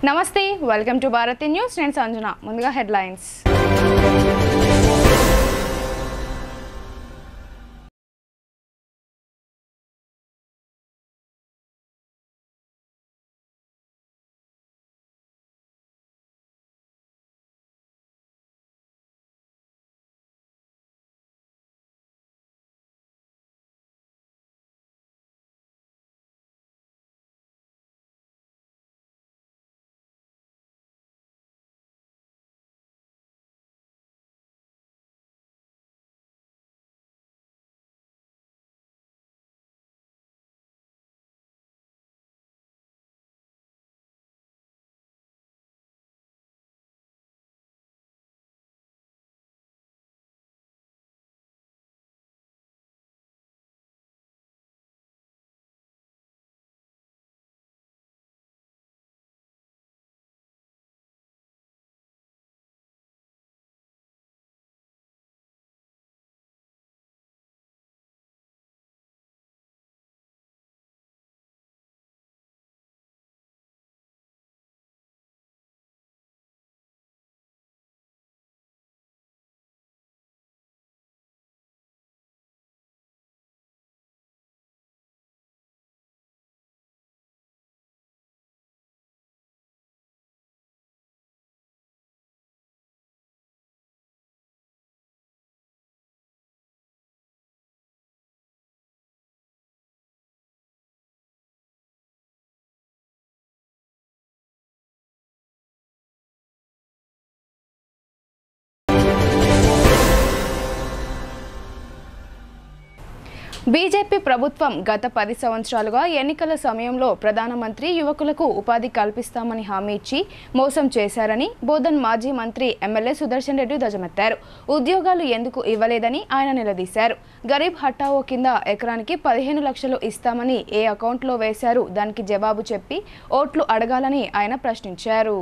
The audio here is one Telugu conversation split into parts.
నమస్తే వెల్కమ్ టు భారతి న్యూస్ నేను సంజన ముందుగా హెడ్లైన్స్ బీజేపీ ప్రభుత్వం గత 10 సంవత్సరాలుగా ఎన్నికల సమయంలో ప్రధానమంత్రి యువకులకు ఉపాధి కల్పిస్తామని హామీ ఇచ్చి మోసం చేశారని బోధన్ మాజీ మంత్రి ఎమ్మెల్యే సుదర్శన్ రెడ్డి ధ్వజమెత్తారు. ఉద్యోగాలు ఎందుకు ఇవ్వలేదని ఆయన నిలదీశారు. గరీబ్ హఠావో కింద ఎకరానికి 15 లక్షలు ఇస్తామని ఏ అకౌంట్లో వేశారు, దానికి జవాబు చెప్పి ఓట్లు అడగాలని ఆయన ప్రశ్నించారు.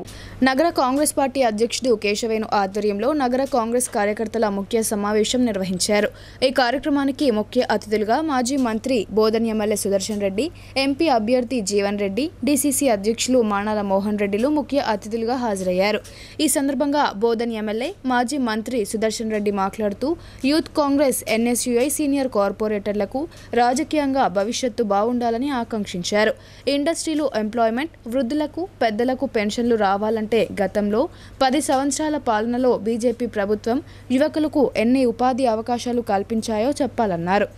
నగర కాంగ్రెస్ పార్టీ అధ్యక్షుడు కేశవేను ఆధ్వర్యంలో నగర కాంగ్రెస్ కార్యకర్తల ముఖ్య సమావేశం నిర్వహించారు. ఈ కార్యక్రమానికి ముఖ్య అతిథులుగా మాజీ మంత్రి బోధన్ ఎమ్మెల్యే సుదర్శన్ రెడ్డి, ఎంపీ అభ్యర్థి జీవన్ రెడ్డి, డీసీసీ అధ్యక్షులు మానాల మోహన్ రెడ్డిలు ముఖ్య అతిథులుగా హాజరయ్యారు. ఈ సందర్భంగా బోధన్ ఎమ్మెల్యే మాజీ మంత్రి సుదర్శన్ రెడ్డి మాట్లాడుతూ యూత్ కాంగ్రెస్ ఎన్ఎస్యుఐ సీనియర్ కార్పొరేటర్లకు రాజకీయంగా భవిష్యత్తు బాగుండాలని ఆకాంక్షించారు. ఇండస్ట్రీలు ఎంప్లాయ్మెంట్, వృద్ధులకు పెద్దలకు పెన్షన్లు రావాలంటే గతంలో 10 సంవత్సరాల పాలనలో బీజేపీ ప్రభుత్వం యువకులకు ఎన్ని ఉపాధి అవకాశాలు కల్పించాయో చెప్పాలన్నారు.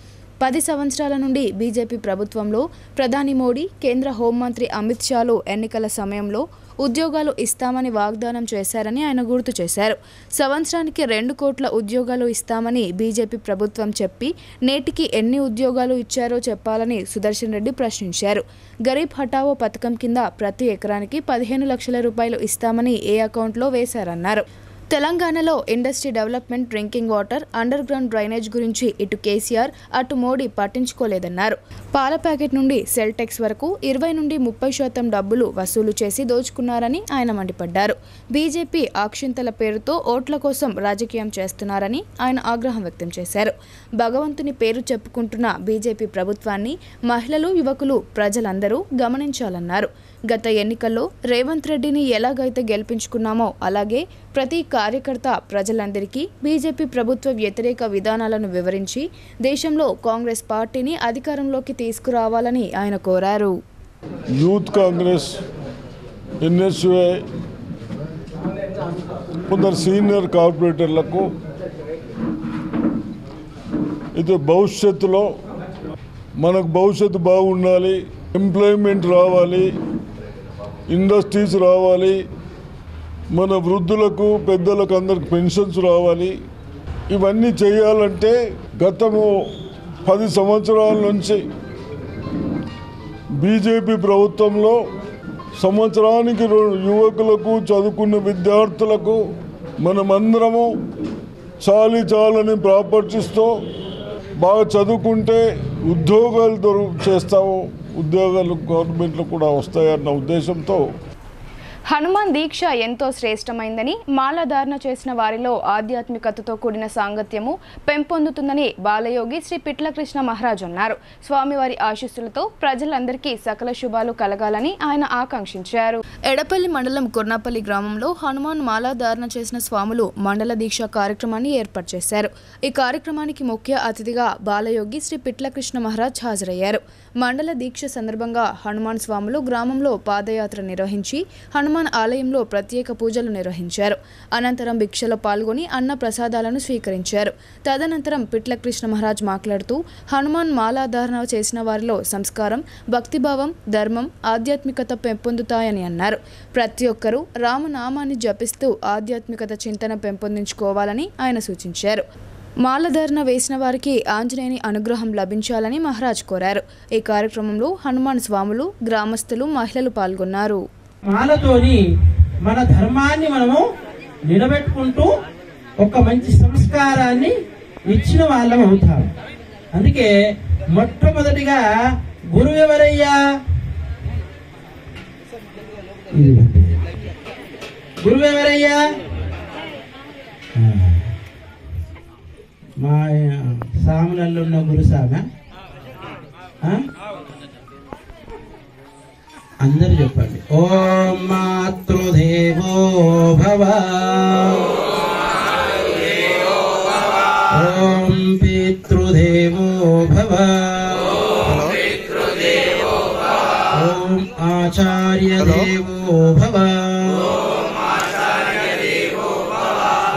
10 సంవత్సరాల నుండి బీజేపీ ప్రభుత్వంలో ప్రధాని మోడీ, కేంద్ర హోంమంత్రి అమిత్ షాలు ఎన్నికల సమయంలో ఉద్యోగాలు ఇస్తామని వాగ్దానం చేశారని ఆయన గుర్తు చేశారు. సంవత్సరానికి 2 కోట్ల ఉద్యోగాలు ఇస్తామని బీజేపీ ప్రభుత్వం చెప్పి నేటికి ఎన్ని ఉద్యోగాలు ఇచ్చారో చెప్పాలని సుదర్శన్ రెడ్డి ప్రశ్నించారు. గరీబ్ హఠావో పథకం కింద ప్రతి ఎకరానికి 15 లక్షల రూపాయలు ఇస్తామని ఏ అకౌంట్లో వేశారన్నారు. తెలంగాణలో industry development, drinking water, under ground drainage గురించి ఇటు కేసీఆర్ అటు మోడీ పట్టించుకోలేదన్నారు. పాల ప్యాకెట్ నుండి సెల్ టెక్స్ వరకు 20 నుండి 30% డబ్బులు వసూలు చేసి దోచుకున్నారని ఆయన మండిపడ్డారు. బీజేపీ ఆక్షింతల పేరుతో ఓట్ల కోసం రాజకీయం చేస్తున్నారని ఆయన ఆగ్రహం వ్యక్తం చేశారు. భగవంతుని పేరు చెప్పుకుంటున్న బీజేపీ ప్రభుత్వాన్ని మహిళలు, యువకులు, ప్రజలందరూ గమనించాలన్నారు. గత ఎన్నికల్లో రేవంత్ రెడ్డిని ఎలాగైతే గెలిపించుకున్నామో అలాగే ప్రతి కార్యకర్త ప్రజలందరికీ బీజేపీ ప్రభుత్వ వ్యతిరేక విధానాలను వివరించి దేశంలో కాంగ్రెస్ పార్టీని అధికారంలోకి తీసుకురావాలని ఆయన కోరారు. యూత్ కాంగ్రెస్ ఎన్ఎస్యుఐ కొందరు సీనియర్ కార్పొరేటర్లకు ఇది భవిష్యత్తులో మనకు భవిష్యత్తు బాగుండాలి, ఎంప్లాయ్మెంట్ రావాలి, ఇండస్ట్రీస్ రావాలి, మన వృద్ధులకు పెద్దలకు అందరికి పెన్షన్స్ రావాలి. ఇవన్నీ చేయాలంటే గతము 10 సంవత్సరాల నుంచి బీజేపీ ప్రభుత్వంలో సంవత్సరానికి యువకులకు, చదువుకున్న విద్యార్థులకు మనమందరము చాలని ప్రాపర్టీస్తో బాగా చదువుకుంటే ఉద్యోగాలు చేస్తాము, ఉద్యోగాలు గవర్నమెంట్లో కూడా వస్తాయన్న ఉద్దేశంతో హనుమాన్ దీక్ష ఎంతో శ్రేష్టమైందని, మాలధారణ చేసిన వారిలో ఆధ్యాత్మికతతో కూడిన సాంగత్యము పెంపొందుతుందని బాలయోగి శ్రీ పిట్లకృష్ణ మహారాజ్ అన్నారు. స్వామివారి ఆశీస్సులతో ప్రజలందరికీ సకల శుభాలు కలగాలని ఆయన ఆకాంక్షించారు. ఎడపల్లి మండలం కొర్నాపల్లి గ్రామంలో హనుమాన్ మాలాధారణ చేసిన స్వాములు మండల దీక్ష కార్యక్రమాన్ని ఏర్పాటు చేశారు. ఈ కార్యక్రమానికి ముఖ్య అతిథిగా బాలయోగి శ్రీ పిట్ల కృష్ణ మహారాజ్ హాజరయ్యారు. మండల దీక్ష సందర్భంగా హనుమాన్ స్వాములు గ్రామంలో పాదయాత్ర నిర్వహించి హనుమాన్ ఆలయంలో ప్రత్యేక పూజలు నిర్వహించారు. అనంతరం భిక్షలో పాల్గొని అన్న ప్రసాదాలను స్వీకరించారు. తదనంతరం పిట్ల కృష్ణ మహారాజ్ మాట్లాడుతూ హనుమాన్ మాలాధారణ చేసిన వారిలో సంస్కారం, భక్తిభావం, ధర్మం, ఆధ్యాత్మికత పెంపొందుతాయని అన్నారు. ప్రతి ఒక్కరూ రామనామాన్ని జపిస్తూ ఆధ్యాత్మికత చింతన పెంపొందించుకోవాలని ఆయన సూచించారు. మాలధారణ వేసిన వారికి ఆంజనేయుని అనుగ్రహం లభించాలని మహారాజ్ కోరారు. ఈ కార్యక్రమంలో హనుమాన్ స్వాములు, గ్రామస్తులు, మహిళలు పాల్గొన్నారు. మాలతోని మన ధర్మాన్ని మనము నిలబెట్టుకుంటూ ఒక మంచి సంస్కారాన్ని ఇచ్చిన వాళ్ళం అవుతాం. అందుకే మొట్టమొదటిగా గురువు ఎవరయ్యా? గురువు ఎవరయ్యా? మా సాములలో ఉన్న గురుసామ అందరూ చెప్పండి. ఓం మాతృదేవో భవ, ఓం పితృదేవో భవ, ఓం ఆచార్య దేవో భవ,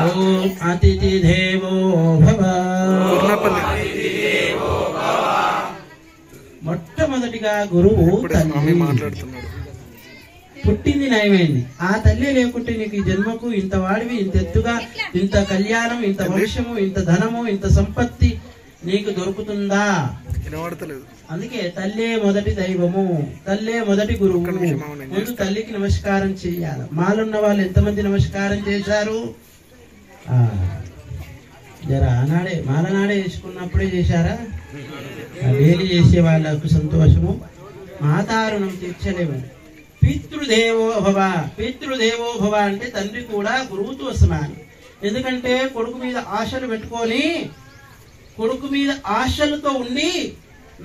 ఓం అతిథి దేవో భవ. మొట్టమొదటిగా గురువు పుట్టింది నయమైంది. ఆ తల్లి లేకుంటే నీకు ఈ జన్మకు ఇంత వాడివి, ఇంత ఎత్తుగా, ఇంత కళ్యాణం, ఇంత వంశము, ఇంత ధనము, ఇంత సంపత్తి నీకు దొరుకుతుందా? అందుకే తల్లే మొదటి దైవము, తల్లే మొదటి గురువు. ముందు తల్లికి నమస్కారం చేయాలి. మాలున్న వాళ్ళు ఎంతమంది నమస్కారం చేశారు? జరా ఆనాడే మాలనాడే చేసుకున్నప్పుడే చేశారా? డైలీ చేసే వాళ్ళకు సంతోషము. మాతారుణం తీర్చలేము. పితృదేవో భవ, పితృదేవో భవ అంటే తండ్రి కూడా గురువుతో సమానం. ఎందుకంటే కొడుకు మీద ఆశలు పెట్టుకొని, కొడుకు మీద ఆశలతో ఉండి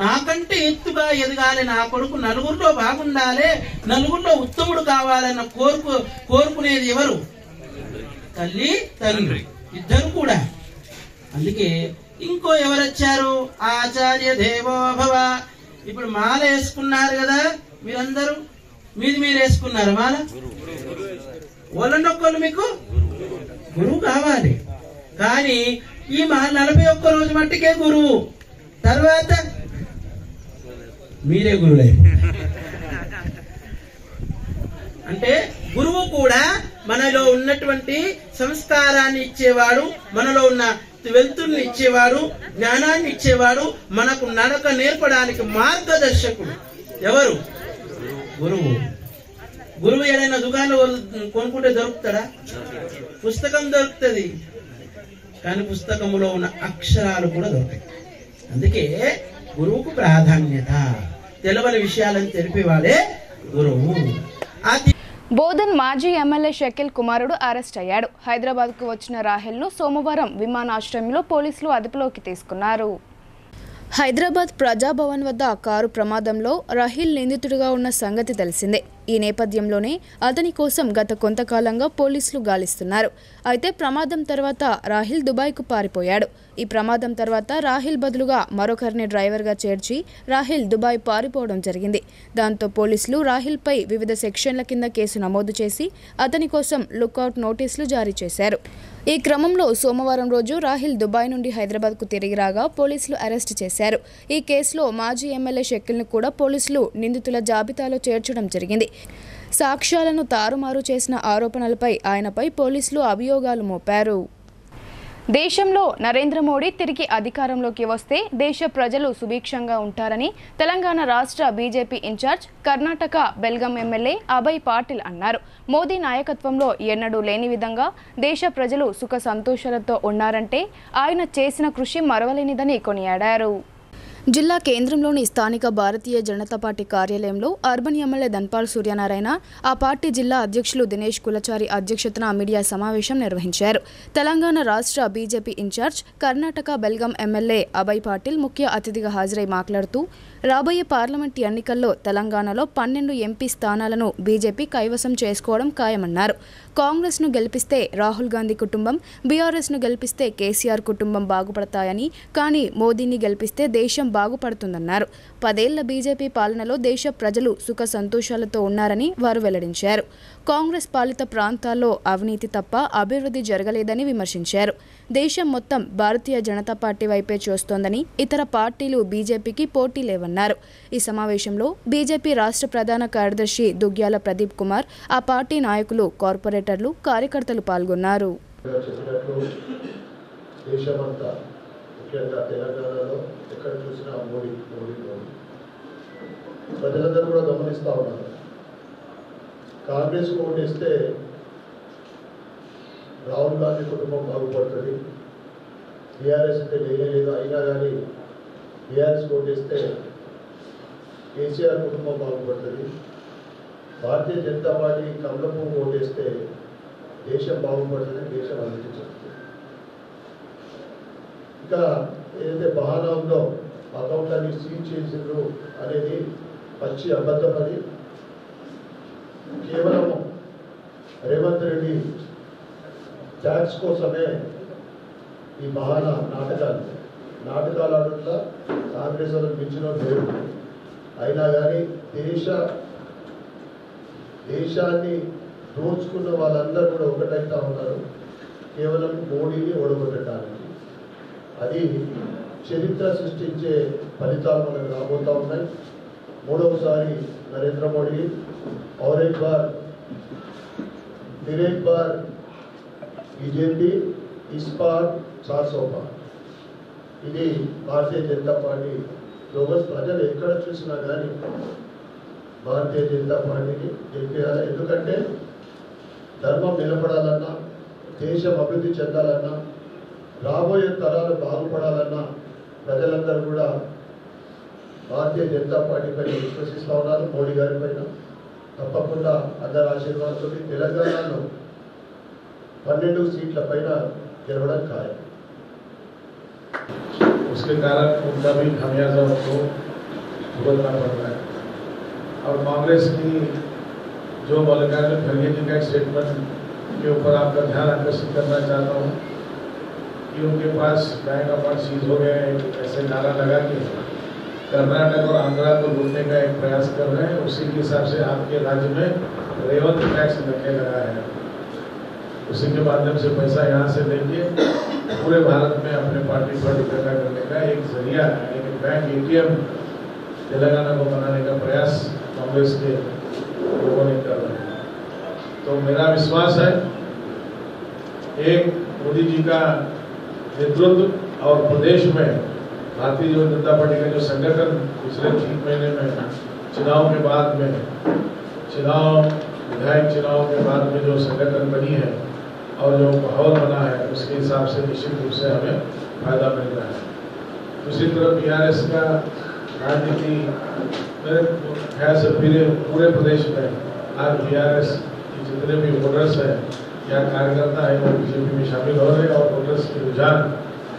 నాకంటే ఎత్తుగా ఎదగాలి, నా కొడుకు నలుగురిలో బాగుండాలి, నలుగురిలో ఉత్తముడు కావాలన్న కోరుకునేది ఎవరు? తల్లి, తండ్రి ఇద్దరు కూడా. అందుకే ఇంకో ఎవరు వచ్చారు? ఆచార్య దేవో భవ. ఇప్పుడు మాల వేసుకున్నారు కదా మీరందరూ, మీరు వేసుకున్నారు మాల. వాళ్ళనొక్కరు మీకు గురువు కావాలి. కానీ ఈ 41 రోజు మట్టికే గురువు, తర్వాత మీరే గురువులే. అంటే గురువు కూడా మనలో ఉన్నటువంటి సంస్కారాన్ని ఇచ్చేవాడు, మనలో ఉన్న వెలుతురుని ఇచ్చేవాడు, జ్ఞానాన్ని ఇచ్చేవాడు, మనకు నడక నేర్పడానికి మార్గదర్శకుడు ఎవరు? గురువు. గురువు ఏదైనా దుకాణంలో కొనుక్కుంటే దొరుకుతాడా? పుస్తకం దొరుకుతుంది, కానీ పుస్తకంలో ఉన్న అక్షరాలు కూడా దొరుకుతాయి. అందుకే గురువుకు ప్రాధాన్యత. తెలవని విషయాలను తెలిపేవాడే గురువు. బోధన్ మాజీ ఎమ్మెల్యే షకీల్ కుమారుడు అరెస్ట్ అయ్యాడు. హైదరాబాద్కు వచ్చిన రాహెల్ను సోమవారం విమానాశ్రయంలో పోలీసులు అదుపులోకి తీసుకున్నారు. హైదరాబాద్ ప్రజాభవన్ వద్ద కారు ప్రమాదంలో రాహిల్ నిందితుడిగా ఉన్న సంగతి తెలిసిందే. ఈ నేపథ్యంలోనే అతని కోసం గత కొంతకాలంగా పోలీసులు గాలిస్తున్నారు. అయితే ప్రమాదం తర్వాత రాహిల్ దుబాయ్కు పారిపోయాడు. ఈ ప్రమాదం తర్వాత రాహిల్ బదులుగా మరొకరిని డ్రైవర్గా చేర్చి రాహిల్ దుబాయ్ పారిపోవడం జరిగింది. దాంతో పోలీసులు రాహిల్పై వివిధ సెక్షన్ల కింద కేసు నమోదు చేసి అతని కోసం లుకౌట్ నోటీసులు జారీ చేశారు. ఈ క్రమంలో సోమవారం రోజు రాహిల్ దుబాయ్ నుండి హైదరాబాద్కు తిరిగి రాగా పోలీసులు అరెస్ట్ చేశారు. ఈ కేసులో మాజీ ఎమ్మెల్యే షకీల్ను కూడా పోలీసులు నిందితుల జాబితాలో చేర్చడం జరిగింది. సాక్ష్యాలను తారుమారు చేసిన ఆరోపణలపై ఆయనపై పోలీసులు అభియోగాలు మోపారు. దేశంలో నరేంద్ర మోడీ తిరిగి అధికారంలోకి వస్తే దేశ ప్రజలు సుభిక్షంగా ఉంటారని తెలంగాణ రాష్ట్ర BJP in-charge, Karnataka Belgaum MLA Abhay Patil అన్నారు. మోదీ నాయకత్వంలో ఎన్నడూ లేని విధంగా దేశ ప్రజలు సుఖ సంతోషాలతో ఉన్నారంటే ఆయన చేసిన కృషి మరవలేనిదని కొనియాడారు. జిల్లా కేంద్రంలోని స్థానిక భారతీయ జనతా పార్టీ కార్యాలయంలో అర్బన్ ఎమ్మెల్యే ధన్పాల్ సూర్యనారాయణ ఆ పార్టీ జిల్లా అధ్యక్షులు దినేష్ కులచారి అధ్యక్షతన మీడియా సమావేశం నిర్వహించారు. తెలంగాణ రాష్ట్ర BJP in-charge, Karnataka Belgaum MLA Abhay Patil ముఖ్య అతిథిగా హాజరై మాట్లాడుతూ రాబోయే పార్లమెంట్ ఎన్నికల్లో తెలంగాణలో 12 ఎంపీ స్థానాలను బీజేపీ కైవసం చేసుకోవడం ఖాయమన్నారు. కాంగ్రెస్ను గెలిపిస్తే రాహుల్ గాంధీ కుటుంబం, బీఆర్ఎస్ను గెలిపిస్తే కేసీఆర్ కుటుంబం బాగుపడతాయని, కానీ మోదీని గెలిపిస్తే దేశం బాగుపడుతుందన్నారు. 10 ఏళ్ల బీజేపీ పాలనలో దేశ ప్రజలు సుఖ సంతోషాలతో ఉన్నారని వారు వెల్లడించారు. కాంగ్రెస్ పాలిత ప్రాంతాల్లో అవినీతి తప్ప అభివృద్ధి జరగలేదని విమర్శించారు. దేశం మొత్తం భారతీయ జనతా పార్టీ వైపే చూస్తోందని, ఇతర పార్టీలు బీజేపీకి పోటీ లేవన్నారు. ఈ సమావేశంలో బీజేపీ రాష్ట్ర ప్రధాన కార్యదర్శి దుగ్గ్యాల ప్రదీప్ కుమార్, ఆ పార్టీ నాయకులు, కార్పొరేటర్లు, కార్యకర్తలు పాల్గొన్నారు. ముఖ్యంగా తెలంగాణలో ఎక్కడ చూసినా మోడీ మోడీ మోడీ ప్రజలందరూ కూడా గమనిస్తూ ఉన్నారు. కాంగ్రెస్ ఓటేస్తే రాహుల్ గాంధీ కుటుంబం బాగుపడుతుంది, బీఆర్ఎస్ అంటే లేదు అయినా కానీ బీఆర్ఎస్ ఓటేస్తే కేసీఆర్ కుటుంబం బాగుపడుతుంది, భారతీయ జనతా పార్టీ కమలపు ఓటేస్తే దేశం బాగుపడుతుంది, దేశం అభివృద్ధి చెందుతుంది. ఇంకా ఏదైతే బహానా ఉందో అకౌంట్లన్నీ సీజ్ చేసిండ్రు అనేది పచ్చి అబద్ధం. అది కేవలం రేవంత్ రెడ్డి ట్యాక్స్ కోసమే ఈ బహానా నాటకాలు ఆడుట్లా కాంగ్రెస్ వాళ్ళకి మించిన లేరు. అయినా కానీ దేశాన్ని దోచుకున్న వాళ్ళందరూ కూడా ఒకటైతా ఉన్నారు కేవలం మోడీని ఓడగొట్టడానికి. అది చరిత్ర సృష్టించే ఫలితాలు మనకు రాబోతూ ఉన్నాయి. మూడవసారి నరేంద్ర మోడీ और एक बार बीजेपी, इस बार 400 बार. ఇది భారతీయ జనతా పార్టీ లోగస్ ప్రజలు ఎక్కడ చూసినా కానీ భారతీయ జనతా పార్టీకి గెలిపేయాలి. ఎందుకంటే ధర్మం నిలబడాలన్నా, దేశం అభివృద్ధి చెందాలన్నా, రాబోయే తరాలు బాగుపడాలన్నా ప్రజలందరూ కూడా భారతీయ జనతా పార్టీ పైన విశ్వసిస్తూ ఉన్నారు. మోడీ గారి పైన తప్పకుండా అందరి ఆశీర్వాదంతో తెలంగాణలో 12 सीट्ల పైన గెలవడం ఖాయం. उसके कारण उनका भी खामियाजा उनको भुगतना पड़ रहा है. और कांग्रेस की जो मल्लिकार्जुन खड़गे जी का स्टेटमेंट के ऊपर आपका ध्यान आकर्षित करना चाहता हूँ कि उनके पास बैंक अकाउंट सीज हो गए, ऐसे नारा लगा के कर्नाटक और आंध्रा को लूटने का एक प्रयास कर रहे हैं. उसी के हिसाब से आपके राज्य में रेवत टैक्स लगने लगा है. उसी के माध्यम से पैसा यहाँ से लेके पूरे भारत में अपने पार्टी पर इकट्ठा करने का एक जरिया, एक बैंक ATM तेलंगाना को बनाने का प्रयास कांग्रेस के लोगों ने कर रहे हैं. तो मेरा विश्वास है एक मोदी जी का नेतृत्व और प्रदेश में भारतीय जनता पार्टी का जो संगठन पिछले 3 महीने में चुनाव के बाद में विधायक चुनाव के बाद में जो संगठन बनी है और जो माहौल बना है, उसके हिसाब से निश्चित रूप से हमें फायदा मिल रहा है. दूसरी तरफ BRS का राजनीति मेरे ख्याल से पूरे प्रदेश में आज BRS की जितने भी वोटर्स हैं या कार्यकर्ता है वो बीजेपी में शामिल हो रहे हैं और वोटर्स के रुझान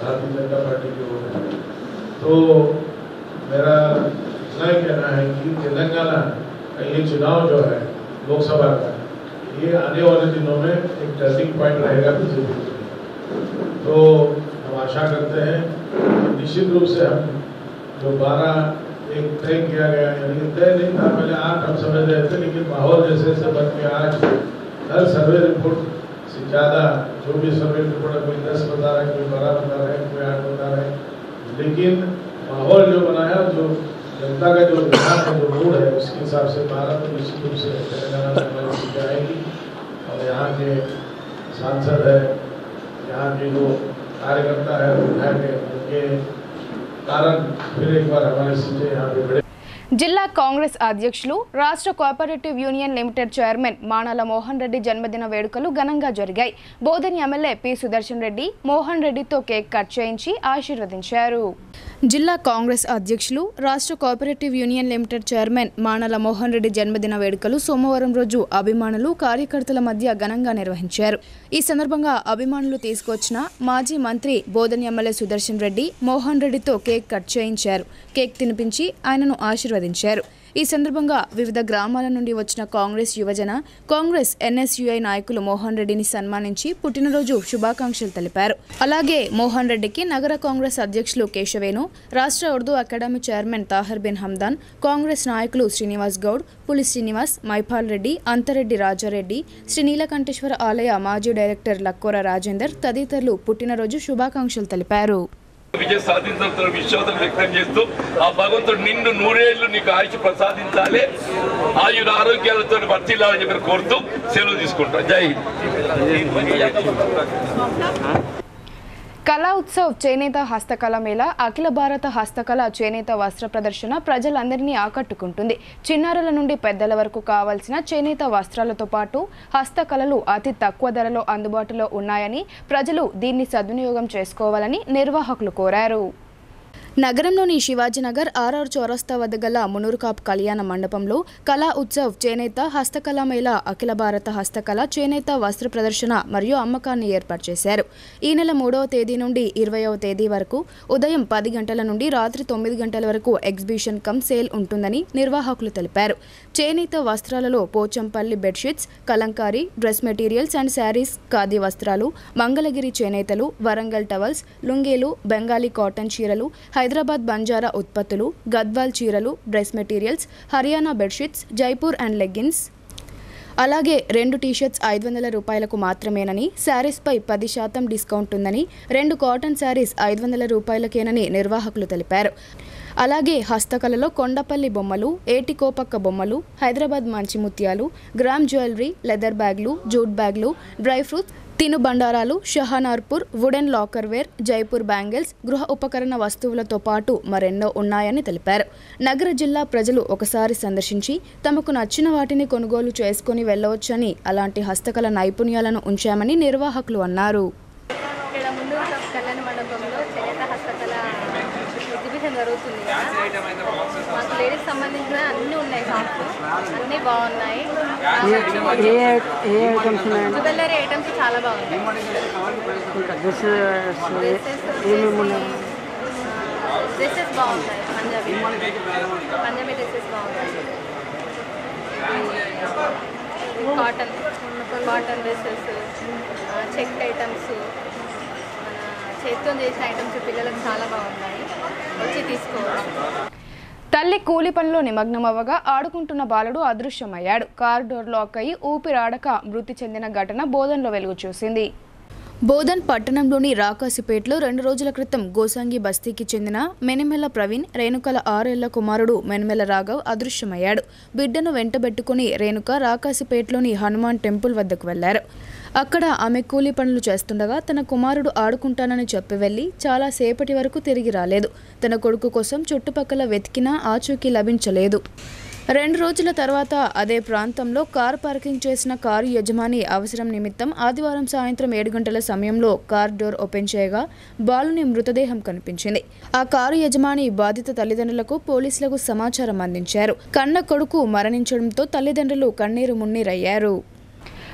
भारतीय जनता पार्टी की ओर है. तो मेरा इतना ही कहना है कि तेलंगाना का ये चुनाव जो है लोकसभा का, ये आने वाले दिनों में एक टर्निंग पॉइंट रहेगा बीजेपी के लिए. तो हम आशा करते हैं निश्चित रूप से हम जो 12 एक तय किया गया, यानी तय नहीं था, पहले 8 हम समझ रहे थे, लेकिन माहौल जैसे से बन के आज हर सर्वे रिपोर्ट से ज़्यादा जो भी सर्वे रिपोर्ट कोई 10 बता रहा है, कोई 12 बता रहा है, कोई 8 बता रहा है, लेकिन माहौल जो बना है, जो जनता का जो रुझान है, जो मूड है, उसके हिसाब से भारत में निश्चित रूप से तेलंगाना में हमारी सीटें आएगी. और यहाँ के सांसद है, यहाँ के जो कार्यकर्ता है, विधायक है, उनके कारण फिर एक बार हमारी सीटें यहाँ पे बढ़े. జిల్లా కాంగ్రెస్ అధ్యక్షులు, రాష్ట్ర cooperative union limited chairman Manala Mohan Reddy జన్మదిన వేడుకలు ఘనంగా జరిగాయి. బోధన్ ఎమ్మెల్యే పి సుదర్శన్ రెడ్డి మోహన్ రెడ్డితో కేక్ కట్ చేయించి ఆశీర్వదించారు. జిల్లా కాంగ్రెస్ అధ్యక్షులు రాష్ట్ర cooperative union limited chairman మానల Mohan Reddy జన్మదిన వేడుకలు సోమవారం రోజు అభిమానులు కార్యకర్తల మధ్య ఘనంగా నిర్వహించారు. ఈ సందర్భంగా అభిమానులు తీసుకొచ్చిన మాజీ మంత్రి బోధన్ ఎమ్మెల్యే సుదర్శన్ రెడ్డి మోహన్ రెడ్డితో కేక్ కట్ చేయించారు. కేక్ తినిపించి ఆయనను ఆశీర్వదించారు. ఈ సందర్భంగా వివిధ గ్రామాల నుండి వచ్చిన కాంగ్రెస్ యువజన, కాంగ్రెస్ ఎన్ఎస్యుఐ నాయకులు మోహన్ రెడ్డిని సన్మానించి పుట్టినరోజు శుభాకాంక్షలు తెలిపారు. అలాగే మోహన్ రెడ్డికి నగర కాంగ్రెస్ అధ్యక్షులు కేశవేను, రాష్ట్ర ఉర్దూ అకాడమీ చైర్మన్ తాహర్ బిన్ హమ్దాన్, కాంగ్రెస్ నాయకులు శ్రీనివాస్ గౌడ్, పులి శ్రీనివాస్, మైపాల్ రెడ్డి, అంతరెడ్డి రాజారెడ్డి, శ్రీ నీలకంఠేశ్వర ఆలయ మాజీ డైరెక్టర్ లక్కోర రాజేందర్ తదితరులు పుట్టినరోజు శుభాకాంక్షలు తెలిపారు. విజయ సాధించిన విశ్వాసం వ్యక్తం చేస్తూ ఆ భగవంతుడు నిన్ను నూరేళ్లు నీకు ఆయుష్ ప్రసాదించాలి, ఆయుర ఆరోగ్యాలతో వర్తిల్లాలని చెప్పి కోరుతూ సెలవు తీసుకుంటాం. జై కళా ఉత్సవ్ చేనేత హస్తకళ మేళా అఖిల భారత హస్తకళ చేనేత వస్త్ర ప్రదర్శన ప్రజలందరినీ ఆకట్టుకుంటుంది. చిన్నారుల నుండి పెద్దల వరకు కావాల్సిన చేనేత వస్త్రాలతో పాటు హస్తకళలు అతి తక్కువ ధరలో అందుబాటులో ఉన్నాయని, ప్రజలు దీన్ని సద్వినియోగం చేసుకోవాలని నిర్వాహకులు కోరారు. నగరంలోని శివాజీనగర్ ఆర్ఆర్ చౌరస్తా వద్ద గల మునూరుకాప్ కళ్యాణ మండపంలో కళా ఉత్సవ్ చేనేత హస్తకళ మేళా అఖిల భారత హస్తకళ చేనేత వస్త్ర ప్రదర్శన మరియు అమ్మకాన్ని ఏర్పాటు చేశారు. ఈ నెల 3వ తేదీ నుండి 20వ తేదీ వరకు ఉదయం 10 గంటల నుండి రాత్రి 9 గంటల వరకు ఎగ్జిబిషన్ కమ్ సేల్ ఉంటుందని నిర్వాహకులు తెలిపారు. చేనేత వస్త్రాలలో Pochampally bedsheets, Kalamkari, dress materials and saris, khadi వస్త్రాలు, మంగళగిరి చేనేతలు, వరంగల్ టవల్స్, లుంగీలు, బెంగాలీ కాటన్ చీరలు, హైదరాబాద్ బంజారా ఉత్పత్తులు, గద్వాల్ చీరలు, dress materials, Haryana bedsheets, Jaipur and leggings, అలాగే 2 టీషర్ట్స్ 500 రూపాయలకు మాత్రమేనని, శారీస్పై 10% డిస్కౌంట్ ఉందని, 2 కాటన్ శారీస్ 500 రూపాయలకేనని నిర్వాహకులు తెలిపారు. అలాగే హస్తకళలో కొండపల్లి బొమ్మలు, ఏటికోపక్క బొమ్మలు, హైదరాబాద్ మంచి ముత్యాలు, గ్రామ్ జ్యువెలరీ, లెదర్ బ్యాగ్లు, జూట్ బ్యాగ్లు, డ్రై ఫ్రూట్స్, తిను బండారాలు, Saharanpur, wooden lacquer ware, Jaipur bangles, గృహ ఉపకరణ వస్తువులతో పాటు మరెన్నో ఉన్నాయని తెలిపారు. నగర జిల్లా ప్రజలు ఒకసారి సందర్శించి తమకు నచ్చిన వాటిని కొనుగోలు చేసుకుని వెళ్ళవచ్చని, అలాంటి హస్తకళ నైపుణ్యాలను ఉంచామని నిర్వాహకులు అన్నారు. జరుగుతుంది కదా, మాకు లేడీస్ సంబంధించిన అన్నీ ఉన్నాయి, షాప్స్ అన్నీ బాగున్నాయి. జ్యువెలరీ ఐటమ్స్ చాలా బాగున్నాయి. డ్రెస్సెస్ బాగున్నాయి, పంజాబీ డ్రెస్సెస్ బాగున్నాయి. కాటన్ డ్రెస్సెస్, చెక్ ఐటమ్స్, చేతితో చేసిన ఐటమ్స్ పిల్లలకు చాలా బాగున్నాయి, వచ్చి తీసుకోవచ్చు. తల్లి కూలి పనిలో నిమగ్నమవ్వగా ఆడుకుంటున్న బాలుడు అదృశ్యమయ్యాడు. కార్ డోర్ లాక్ అయి ఊపిరాడక మృతి చెందిన ఘటన బోధన్లో వెలుగు చూసింది. బోధన్ పట్టణంలోని రాకాసిపేటలో 2 రోజుల క్రితం గోసంగి బస్తీకి చెందిన మెనిమెల ప్రవీణ్, రేణుకల 6 ఏళ్ల కుమారుడు మెనిమెల రాఘవ్ అదృశ్యమయ్యాడు. బిడ్డను వెంటబెట్టుకుని రేణుక రాకాసిపేటలోని హనుమాన్ టెంపుల్ వద్దకు వెళ్లారు. అక్కడ ఆమె కూలీ పనులు చేస్తుండగా తన కుమారుడు ఆడుకుంటానని చెప్పి వెళ్లి చాలా సేపటి వరకు తిరిగి రాలేదు. తన కొడుకు కోసం చుట్టుపక్కల వెతికినా ఆచూకీ లభించలేదు. 2 రోజుల తర్వాత అదే ప్రాంతంలో కారు పార్కింగ్ చేసిన కారు యజమాని అవసరం నిమిత్తం ఆదివారం సాయంత్రం 7 గంటల సమయంలో కార్ డోర్ ఓపెన్ చేయగా బాలుని మృతదేహం కనిపించింది. ఆ కారు యజమాని బాధిత తల్లిదండ్రులకు, పోలీసులకు సమాచారం అందించారు. కన్న కొడుకు మరణించడంతో తల్లిదండ్రులు కన్నీరు మున్నీరయ్యారు.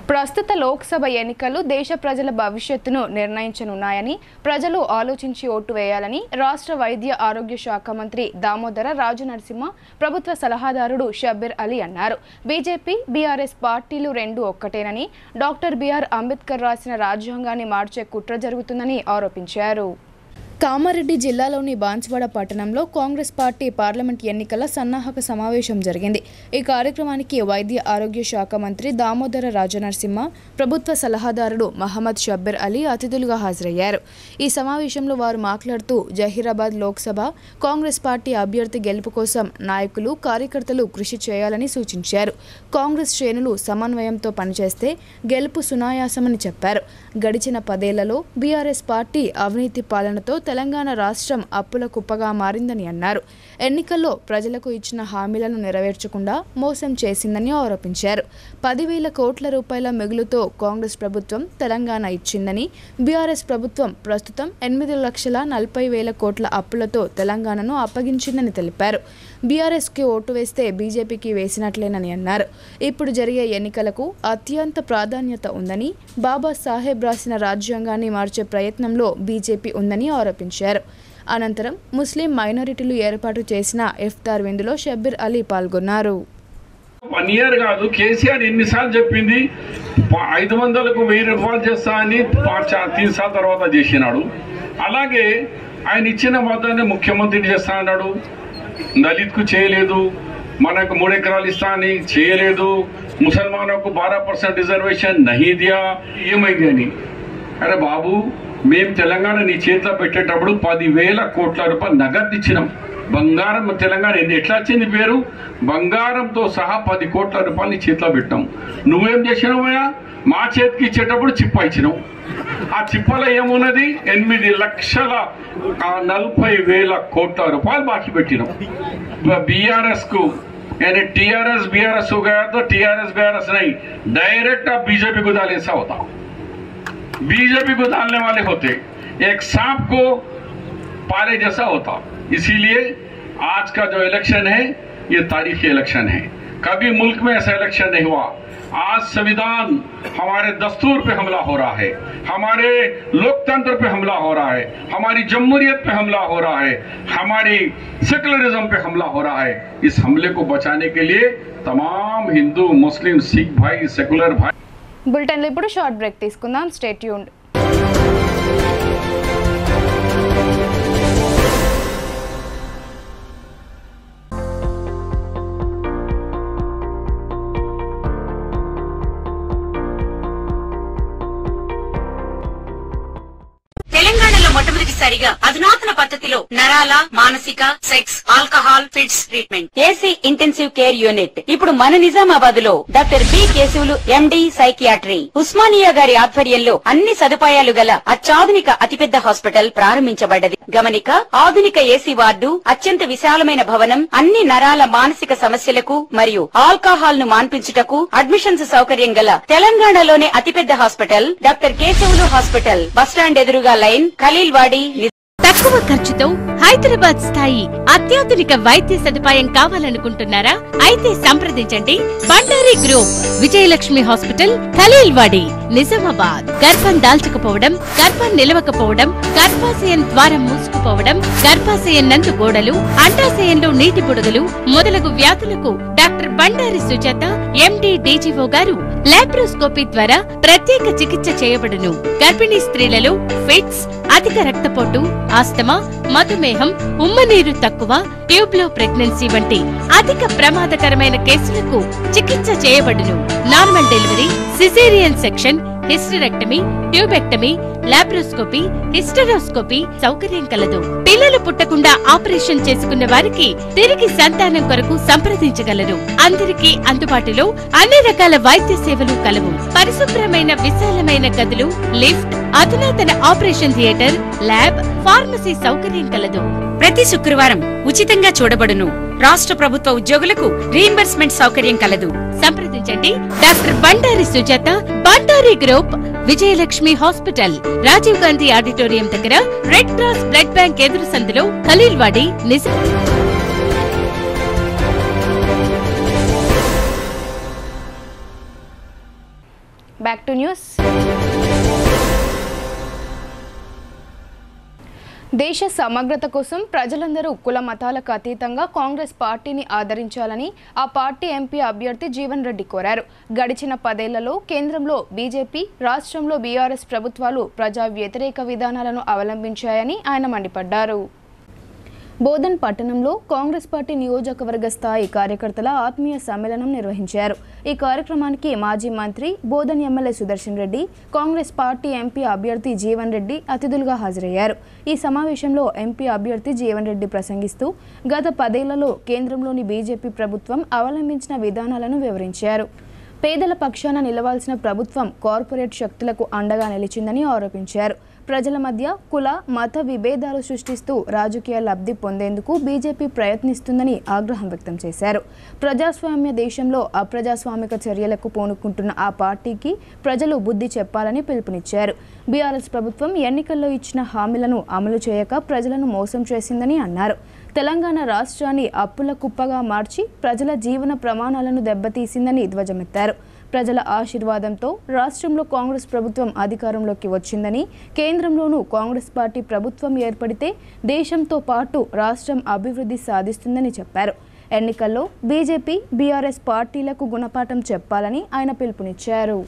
ప్రస్తుత లోక్సభ ఎన్నికలు దేశ ప్రజల భవిష్యత్తును నిర్ణయించనున్నాయని, ప్రజలు ఆలోచించి ఓటు వేయాలని రాష్ట్ర వైద్య ఆరోగ్య శాఖ మంత్రి దామోదర రాజనరసింహ ప్రభుత్వ సలహాదారుడు షబ్బీర్ అలీ అన్నారు. బీజేపీ, బీఆర్ఎస్ పార్టీలు రెండు ఒక్కటేనని, డాక్టర్ బిఆర్ అంబేద్కర్ రాసిన రాజ్యాంగాన్ని మార్చే కుట్ర జరుగుతుందని ఆరోపించారు. కామారెడ్డి జిల్లాలోని బాన్స్వాడ పట్టణంలో కాంగ్రెస్ పార్టీ పార్లమెంట్ ఎన్నికల సన్నాహక సమావేశం జరిగింది. ఈ కార్యక్రమానికి వైద్య ఆరోగ్య శాఖ మంత్రి దామోదర రాజనరసింహ, ప్రభుత్వ సలహాదారుడు మహమ్మద్ షబ్బీర్ అలీ అతిథులుగా హాజరయ్యారు. ఈ సమావేశంలో వారు మాట్లాడుతూ జహీరాబాద్ లోక్సభ కాంగ్రెస్ పార్టీ అభ్యర్థి గెలుపు కోసం నాయకులు, కార్యకర్తలు కృషి చేయాలని సూచించారు. కాంగ్రెస్ శ్రేణులు సమన్వయంతో పనిచేస్తే గెలుపు సునాయాసమని చెప్పారు. గడిచిన 10 ఏళ్లలో బీఆర్ఎస్ పార్టీ అవినీతి పాలనతో తెలంగాణ రాష్ట్రం అప్పుల కుప్పగా మారిందని అన్నారు. ఎన్నికల్లో ప్రజలకు ఇచ్చిన హామీలను నెరవేర్చకుండా మోసం చేసిందని ఆరోపించారు. 10,000 కోట్ల రూపాయల మిగులుతో కాంగ్రెస్ ప్రభుత్వం తెలంగాణ ఇచ్చిందని, బీఆర్ఎస్ ప్రభుత్వం ప్రస్తుతం 8,40,40,000 కోట్ల అప్పులతో తెలంగాణను అప్పగించిందని తెలిపారు. బీఆర్ఎస్కి ఓటు వేస్తే బీజేపీకి వేసినట్లేనని అన్నారు. ఇప్పుడు జరిగే ఎన్నికలకు అత్యంత ప్రాధాన్యత ఉందని, బాబాసాహెబ్ రాసిన రాజ్యాంగాన్ని మార్చే ప్రయత్నంలో బీజేపీ ఉందని ఆరోపించారు. అనంతరం ముస్లిం మైనారిటీలు ఏర్పాటు చేసిన ఇఫ్తార్ విందులో షబ్బీర్ అలీ పాల్గొన్నారు. 1 ఇయర్ కాదు, కేసీఆర్ ఎన్నిసార్లు చెప్పింది 500కు 1000 రూపాయలు చేస్తా అని 3 సార్లు తర్వాత చేసినాడు. అలాగే ఆయన ఇచ్చిన వాగ్దాన్ని ముఖ్యమంత్రి చేస్తా అన్నాడు. దళిత్కు చేయలేదు, మనకు 3 ఎకరాలు ఇస్తా అని చేయలేదు, ముసల్మానుకు 12% రిజర్వేషన్ నహీ దియా, ఏమైంది అని. అరే బాబు, మేము తెలంగాణ నీ చేతిలో పెట్టేటప్పుడు 10,000 కోట్ల రూపాయలు నగదు ఇచ్చినాం. బంగారం తెలంగాణ ఎట్లా వచ్చింది పేరు? బంగారంతో సహా 10 కోట్ల రూపాయలు నీ చేతిలో పెట్టాం. నువ్వేం చేసినావయ్యా? మా చేతికి ఇచ్చేటప్పుడు చిప్ప ఇచ్చినావు. ఆ చిప్పలో ఏమున్నది? 8,40,40,000 కోట్ల రూపాయలు బాకీ పెట్టినాం. बीआरएस को, यानी टीआरएस बीआरएस हो गया तो टीआरएस बीआरएस नहीं, डायरेक्ट आप बीजेपी को डाल, ऐसा होता। बीजेपी को डालने वाले होते, एक सांप को पाले जैसा होता। इसीलिए आज का जो इलेक्शन है ये तारीखी इलेक्शन है, कभी मुल्क में ऐसा इलेक्शन नहीं हुआ। आज संविधान, हमारे दस्तूर पे हमला हो रहा है, हमारे लोकतंत्र पे हमला हो रहा है, हमारी जमहूरियत पे हमला हो रहा है, हमारी सेकुलरिज्म पे हमला हो रहा है। इस हमले को बचाने के लिए तमाम हिंदू, मुस्लिम, सिख भाई, सेकुलर भाई। बुलेटिन ఇప్పుడు షార్ట్ బ్రేక్ తీసుకుందాం. Stay tuned. తెలంగాణలో మొట్టమొదటిసారిగా అధునాతన పద్ధతిలో నరాల, మానసిక, sex, alcohol, fits treatment, AC intensive care unit ఇప్పుడు మన నిజామాబాద్ లో doctor B Keshavulu MD psychiatry, Osmania గారి ఆధ్వర్యంలో అన్ని సదుపాయాలు గల అత్యాధునిక అతిపెద్ద హాస్పిటల్ ప్రారంభించబడ్డది. గమనిక, ఆధునిక ఏసీ వార్డు, అత్యంత విశాలమైన భవనం, అన్ని నరాల మానసిక సమస్యలకు మరియు ఆల్కహాల్ ను మాన్పించుటకు అడ్మిషన్స్ సౌకర్యం గల తెలంగాణలోనే అతిపెద్ద hospital doctor Keshavulu hospital, bus stand ఎదురుగా లైన్, ఖలీల్వాడి. తక్కువ ఖర్చుతో హైదరాబాద్ స్థాయి అత్యాధునిక వైద్య సదుపాయం కావాలనుకుంటున్నారా? అయితే సంప్రదించండి బండారి గ్రూప్, విజయలక్ష్మి హాస్పిటల్, ఖలీల్వాడి, నిజామాబాద్. గర్భం దాల్చకపోవడం, గర్భం నిలవకపోవడం, గర్భాశయం ద్వారం మూసుకుపోవడం, గర్భాశయం నందు గోడలు, అండాశయంలో నీటి పొడుగులు మొదలగు వ్యాధులకు డాక్టర్ బండారి సుజాత ఎండి డీజీఓ గారు లాప్రోస్కోపీ ద్వారా ప్రత్యేక చికిత్స చేయబడును. గర్భిణీ స్త్రీలలో ఫిట్స్, అధిక రక్తపోటు, ఆస్తమా, మధుమేహం, ఉమ్మనీరు తక్కువ, ట్యూబ్లో ప్రెగ్నెన్సీ వంటి అధిక ప్రమాదకరమైన కేసులకు చికిత్స చేయబడును. Normal delivery, caesarean section, hysterectomy, tubectomy, laparoscopy, hysteroscopy సౌకర్యం కలదు. పిల్లలు పుట్టకుండా ఆపరేషన్ చేసుకున్న వారికి తిరిగి సంతానం కొరకు సంప్రదించగలరు. అందరికీ అందుబాటులో అన్ని రకాల వైద్య సేవలు కలవు. పరిశుభ్రమైన విశాలమైన గదులు, లిఫ్ట్, అధునాతన ఆపరేషన్ థియేటర్, ల్యాబ్, ఫార్మసీ సౌకర్యం కలదు. ప్రతి శుక్రవారం ఉచితంగా చూడబడును. రాష్ట్ర ప్రభుత్వ ఉద్యోగులకు రీయింబర్స్మెంట్ సౌకర్యం కలదు. సంప్రదించండి doctor Bandari Sujatha, Bandari group, Vijayalakshmi hospital, Rajiv Gandhi auditorium దగ్గర, రెడ్ క్రాస్ బ్లడ్ బ్యాంక్ ఎదురు సందులో, Khaleelwadi, Nizam. Back to news. దేశ సమగ్రత కోసం ప్రజలందరూ కుల మతాలకు అతీతంగా కాంగ్రెస్ పార్టీని ఆదరించాలని ఆ పార్టీ ఎంపీ అభ్యర్థి జీవన్ రెడ్డి కోరారు. గడిచిన 10 ఏళ్లలో కేంద్రంలో బీజేపీ, రాష్ట్రంలో బీఆర్ఎస్ ప్రభుత్వాలు ప్రజా వ్యతిరేక విధానాలను అవలంబించాయని ఆయన మండిపడ్డారు. బోధన్ పట్టణంలో కాంగ్రెస్ పార్టీ నియోజకవర్గ స్థాయి కార్యకర్తల ఆత్మీయ సమ్మేళనం నిర్వహించారు. ఈ కార్యక్రమానికి మాజీ మంత్రి, Bodhan MLA Sudarshan Reddy, Congress party MP అభ్యర్థి జీవన్ రెడ్డి అతిథులుగా హాజరయ్యారు. ఈ సమావేశంలో ఎంపీ అభ్యర్థి జీవన్ రెడ్డి ప్రసంగిస్తూ గత 10 ఏళ్లలో కేంద్రంలోని బీజేపీ ప్రభుత్వం అవలంబించిన విధానాలను వివరించారు. పేదల పక్షాన నిలవాల్సిన ప్రభుత్వం కార్పొరేట్ శక్తులకు అండగా నిలిచిందని ఆరోపించారు. ప్రజల మధ్య కుల మత విభేదాలు సృష్టిస్తూ రాజకీయ లబ్ధి పొందేందుకు బీజేపీ ప్రయత్నిస్తుందని ఆగ్రహం వ్యక్తం చేశారు. ప్రజాస్వామ్య దేశంలో అప్రజాస్వామిక చర్యలకు పూనుకుంటున్న ఆ పార్టీకి ప్రజలు బుద్ధి చెప్పాలని పిలుపునిచ్చారు. బీఆర్ఎస్ ప్రభుత్వం ఎన్నికల్లో ఇచ్చిన హామీలను అమలు చేయక ప్రజలను మోసం చేసిందని అన్నారు. తెలంగాణ రాష్ట్రాన్ని అప్పుల కుప్పగా మార్చి ప్రజల జీవన ప్రమాణాలను దెబ్బతీసిందని ధ్వజమెత్తారు. ప్రజల ఆశీర్వాదంతో రాష్ట్రంలో కాంగ్రెస్ ప్రభుత్వం అధికారంలోకి వచ్చిందని, కేంద్రంలోనూ కాంగ్రెస్ పార్టీ ప్రభుత్వం ఏర్పడితే దేశంతో పాటు రాష్ట్రం అభివృద్ధి సాధిస్తుందని చెప్పారు. ఎన్నికల్లో బీజేపీ బీఆర్ఎస్ పార్టీలకు గుణపాఠం చెప్పాలని ఆయన పిలుపునిచ్చారు.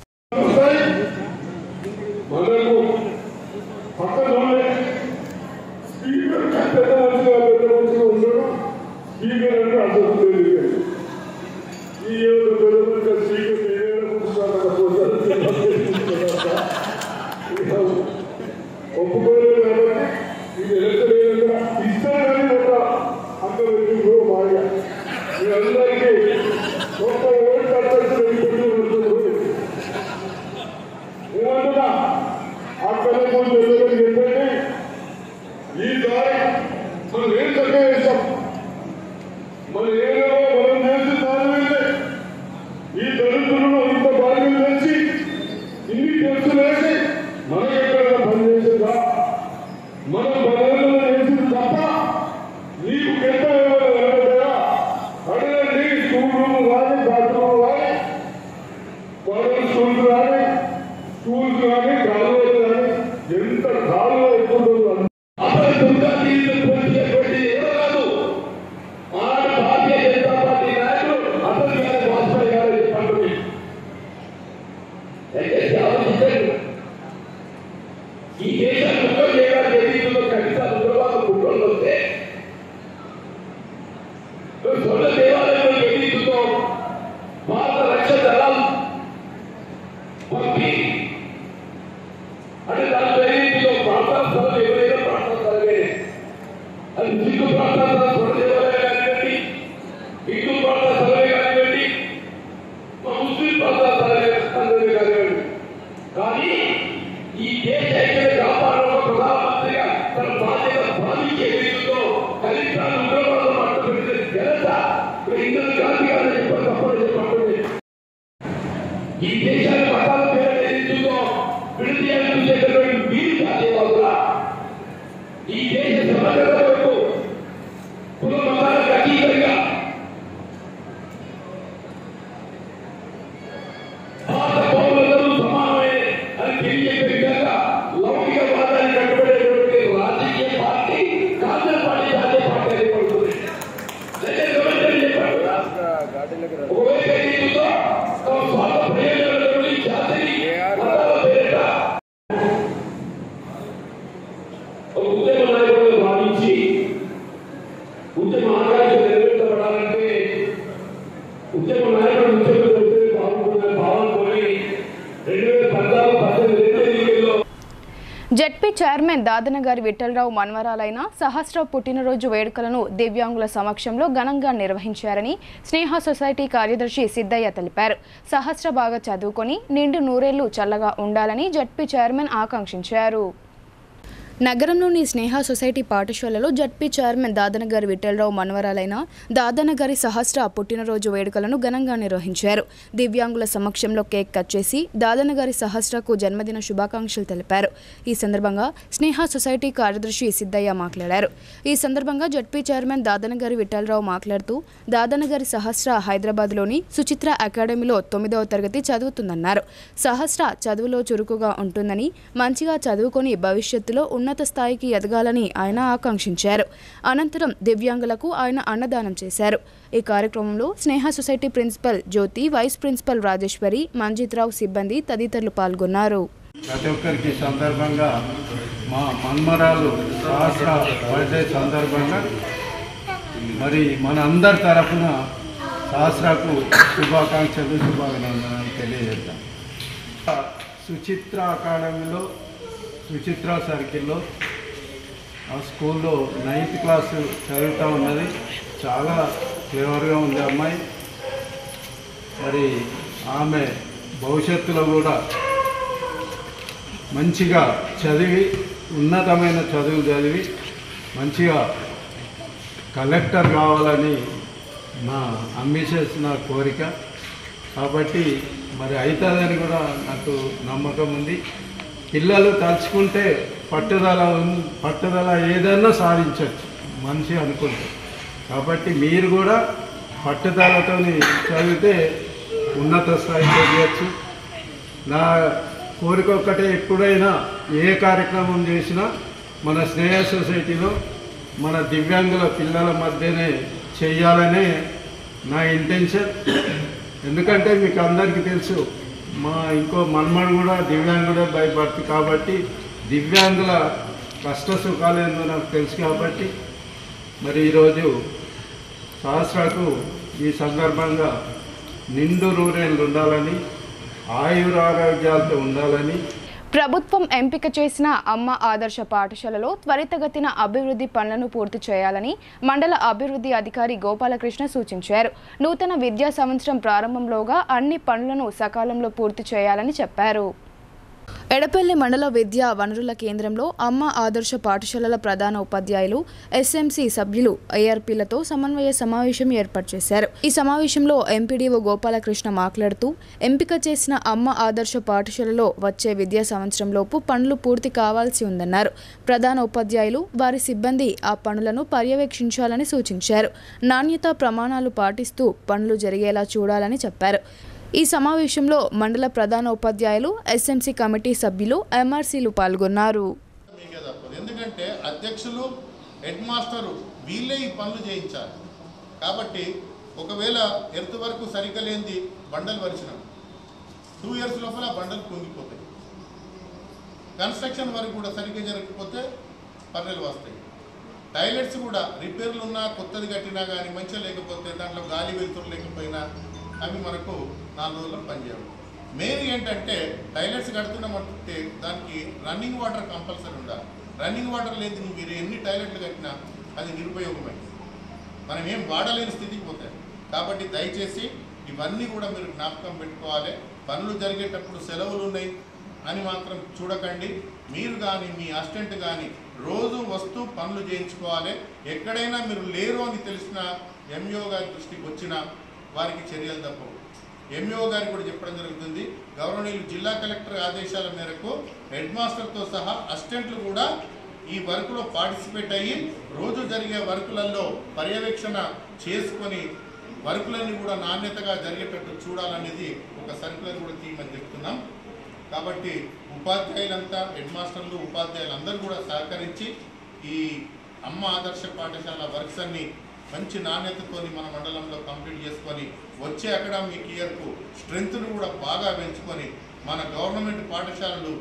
జెడ్పీ చైర్మన్ దాదనగారి విఠలరావు మన్వరాలైన సహస్ర పుట్టినరోజు వేడుకలను దివ్యాంగుల సమక్షంలో ఘనంగా నిర్వహించారని స్నేహ సొసైటీ కార్యదర్శి సిద్ధయ్య తెలిపారు. సహస్ర బాగా చదువుకొని నిండు నూరేళ్లు చల్లగా ఉండాలని జెడ్పీ చైర్మన్ ఆకాంక్షించారు. నగరంలోని స్నేహ సొసైటీ పాఠశాలలో జడ్పీ చైర్మన్ దాదనగారి విఠలరావు మన్వరాలైన దాదనగారి సహస్ర పుట్టినరోజు వేడుకలను ఘనంగా నిర్వహించారు. దివ్యాంగుల సమక్షంలో కేక్ కట్ చేసి దాదనగారి సహస్రకు జన్మదిన శుభాకాంక్షలు తెలిపారు. ఈ సందర్భంగా స్నేహ సొసైటీ కార్యదర్శి సిద్ధయ్య మాట్లాడారు. ఈ సందర్భంగా జడ్పీ చైర్మన్ దాదనగారి విఠలరావు మాట్లాడుతూ దాదనగారి సహస్ర హైదరాబాద్లోని సుచిత్ర అకాడమీలో 9వ తరగతి చదువుతుందన్నారు. సహస్ర చదువులో చురుకుగా ఉంటుందని, మంచిగా చదువుకొని భవిష్యత్తులో ఉన్నత స్థాయికి ఎదగాలని ఆయన ఆకాంక్షించారు. అనంతరం దివ్యాంగులకు ఆయన అన్నదానం చేశారు. ఈ కార్యక్రమంలో స్నేహ సొసైటీ ప్రిన్సిపల్ జ్యోతి, వైస్ ప్రిన్సిపల్ రాజేశ్వరి, మంజిత్ రావు సిబ్బంది తదితరులు పాల్గొన్నారు. ప్రతి ఒక్కరికి సందర్భంగా మా మన్మరాలు సహస్ర బర్త్డే సందర్భంగా మరి మన అందరి తరఫున సహస్రకు శుభాకాంక్షలు, శుభాభినందనలు తెలియజేద్దాం. సుచిత్ర అకాడమీలో, సుచిత్ర సర్కిల్లో ఆ స్కూల్లో 9th క్లాసు చదువుతూ ఉన్నది. చాలా క్లేవర్గా ఉంది అమ్మాయి. మరి ఆమె భవిష్యత్తులో కూడా మంచిగా చదివి ఉన్నతమైన చదువు చదివి మంచిగా కలెక్టర్ కావాలని నా అంబిషన్స్, నా కోరిక. కాబట్టి మరి అవుతుందని కూడా నాకు నమ్మకం ఉంది. పిల్లలు తలుచుకుంటే పట్టుదల ఏదైనా సాధించవచ్చు మనిషి అనుకుంటే. కాబట్టి మీరు కూడా పట్టుదలతో చదివితే ఉన్నత స్థాయికి వెళ్ళచ్చు. నా కోరిక ఒక్కటే, ఎప్పుడైనా ఏ కార్యక్రమం చేసినా మన స్నేహ సొసైటీలో మన దివ్యాంగుల పిల్లల మధ్యనే చేయాలనే నా ఇంటెన్షన్. ఎందుకంటే మీకు అందరికీ తెలుసు, మా ఇంకో మన్మడు కూడా దివ్యాంగుడే బై బర్త్. కాబట్టి దివ్యాంగుల కష్ట సుఖాలు ఏందో నాకు తెలుసు. కాబట్టి మరి ఈరోజు సహస్రకు ఈ సందర్భంగా నిండు నూరేళ్ళు ఉండాలని, ఆయురారోగ్యాలతో ఉండాలని. ప్రభుత్వం ఎంపిక చేసిన అమ్మ ఆదర్శ పాఠశాలలో త్వరితగతిన అభివృద్ధి పనులను పూర్తి చేయాలని మండల అభివృద్ధి అధికారి గోపాలకృష్ణ సూచించారు. నూతన విద్యా సంవత్సరం ప్రారంభంలోగా అన్ని పనులను సకాలంలో పూర్తి చేయాలని చెప్పారు. ఎడపల్లి మండల విద్యా వనరుల కేంద్రంలో అమ్మ ఆదర్శ పాఠశాలల ప్రధాన ఉపాధ్యాయులు, ఎస్ఎంసీ సభ్యులు, ఏఆర్పీలతో సమన్వయ సమావేశం ఏర్పాటు చేశారు. ఈ సమావేశంలో ఎంపీడీఓ గోపాలకృష్ణ మాట్లాడుతూ, ఎంపిక చేసిన అమ్మ ఆదర్శ పాఠశాలలో వచ్చే విద్యా సంవత్సరంలోపు పనులు పూర్తి కావాల్సి ఉందన్నారు. ప్రధాన ఉపాధ్యాయులు, వారి సిబ్బంది ఆ పనులను పర్యవేక్షించాలని సూచించారు. నాణ్యతా ప్రమాణాలు పాటిస్తూ పనులు జరిగేలా చూడాలని చెప్పారు. ఈ సమావేశంలో మండల ప్రధాన ఉపాధ్యాయులు, ఎస్ఎంసీ కమిటీ సభ్యులు, ఎంఆర్సీలు పాల్గొన్నారు. ఎందుకంటే అధ్యక్షులు, హెడ్ మాస్టరు వీళ్ళే ఈ పనులు చేయించాలి. కాబట్టి ఒకవేళ ఎర్త్ వరకు సరిగ్గా లేనిది బండలు వరిచినాం, 2 years లోపల బండలు కుంగిపోతాయి. కన్స్ట్రక్షన్ వరకు కూడా సరిగ్గా జరగకపోతే పర్రెలు వస్తాయి. టాయిలెట్స్ కూడా రిపేర్లు ఉన్నా, కొత్తది కట్టినా కానీ మంచిగా లేకపోతే, దాంట్లో గాలి వెలుతురు లేకపోయినా అవి మనకు 4 రోజుల్లో పనిచేయవు. మెయిన్ ఏంటంటే టాయిలెట్స్ కడుతున్నామంటే దానికి రన్నింగ్ వాటర్ కంపల్సరీ ఉండాలి. రన్నింగ్ వాటర్ లేదు మీరు ఎన్ని టాయిలెట్లు కట్టినా అది నిరుపయోగమైంది, మనం ఏం వాడలేని స్థితికి పోతాయి. కాబట్టి దయచేసి ఇవన్నీ కూడా మీరు జ్ఞాపకం పెట్టుకోవాలి. పనులు జరిగేటప్పుడు సెలవులు ఉన్నాయి అని మాత్రం చూడకండి. మీరు కానీ మీ అసిస్టెంట్ కానీ రోజు వస్తూ పనులు చేయించుకోవాలి. ఎక్కడైనా మీరు లేరు అని తెలిసిన ఎంఈఓ గారి దృష్టికి వచ్చినా వారికి చర్యలు తప్పవు. ఎంఈఓ గారికి కూడా చెప్పడం జరుగుతుంది. గౌరవనీయులు జిల్లా కలెక్టర్ ఆదేశాల మేరకు హెడ్ మాస్టర్తో సహా అసిస్టెంట్లు కూడా ఈ వర్క్లో పార్టిసిపేట్ అయ్యి రోజు జరిగే వర్కులలో పర్యవేక్షణ చేసుకొని వర్కులన్నీ కూడా నాణ్యతగా జరిగేటట్టు చూడాలనేది ఒక సర్కులర్ కూడా తీయమని చెప్తున్నాం. కాబట్టి ఉపాధ్యాయులంతా, హెడ్ మాస్టర్లు, ఉపాధ్యాయులు అందరూ కూడా సహకరించి ఈ అమ్మ ఆదర్శ పాఠశాల వర్క్స్ అన్ని మంచి నాణ్యతతో మన మండలంలో కంప్లీట్ చేసుకొని వచ్చే అకాడమిక్ ఇయర్కు స్ట్రెంగ్త్ను కూడా బాగా పెంచుకొని మన గవర్నమెంట్ పాఠశాలలు.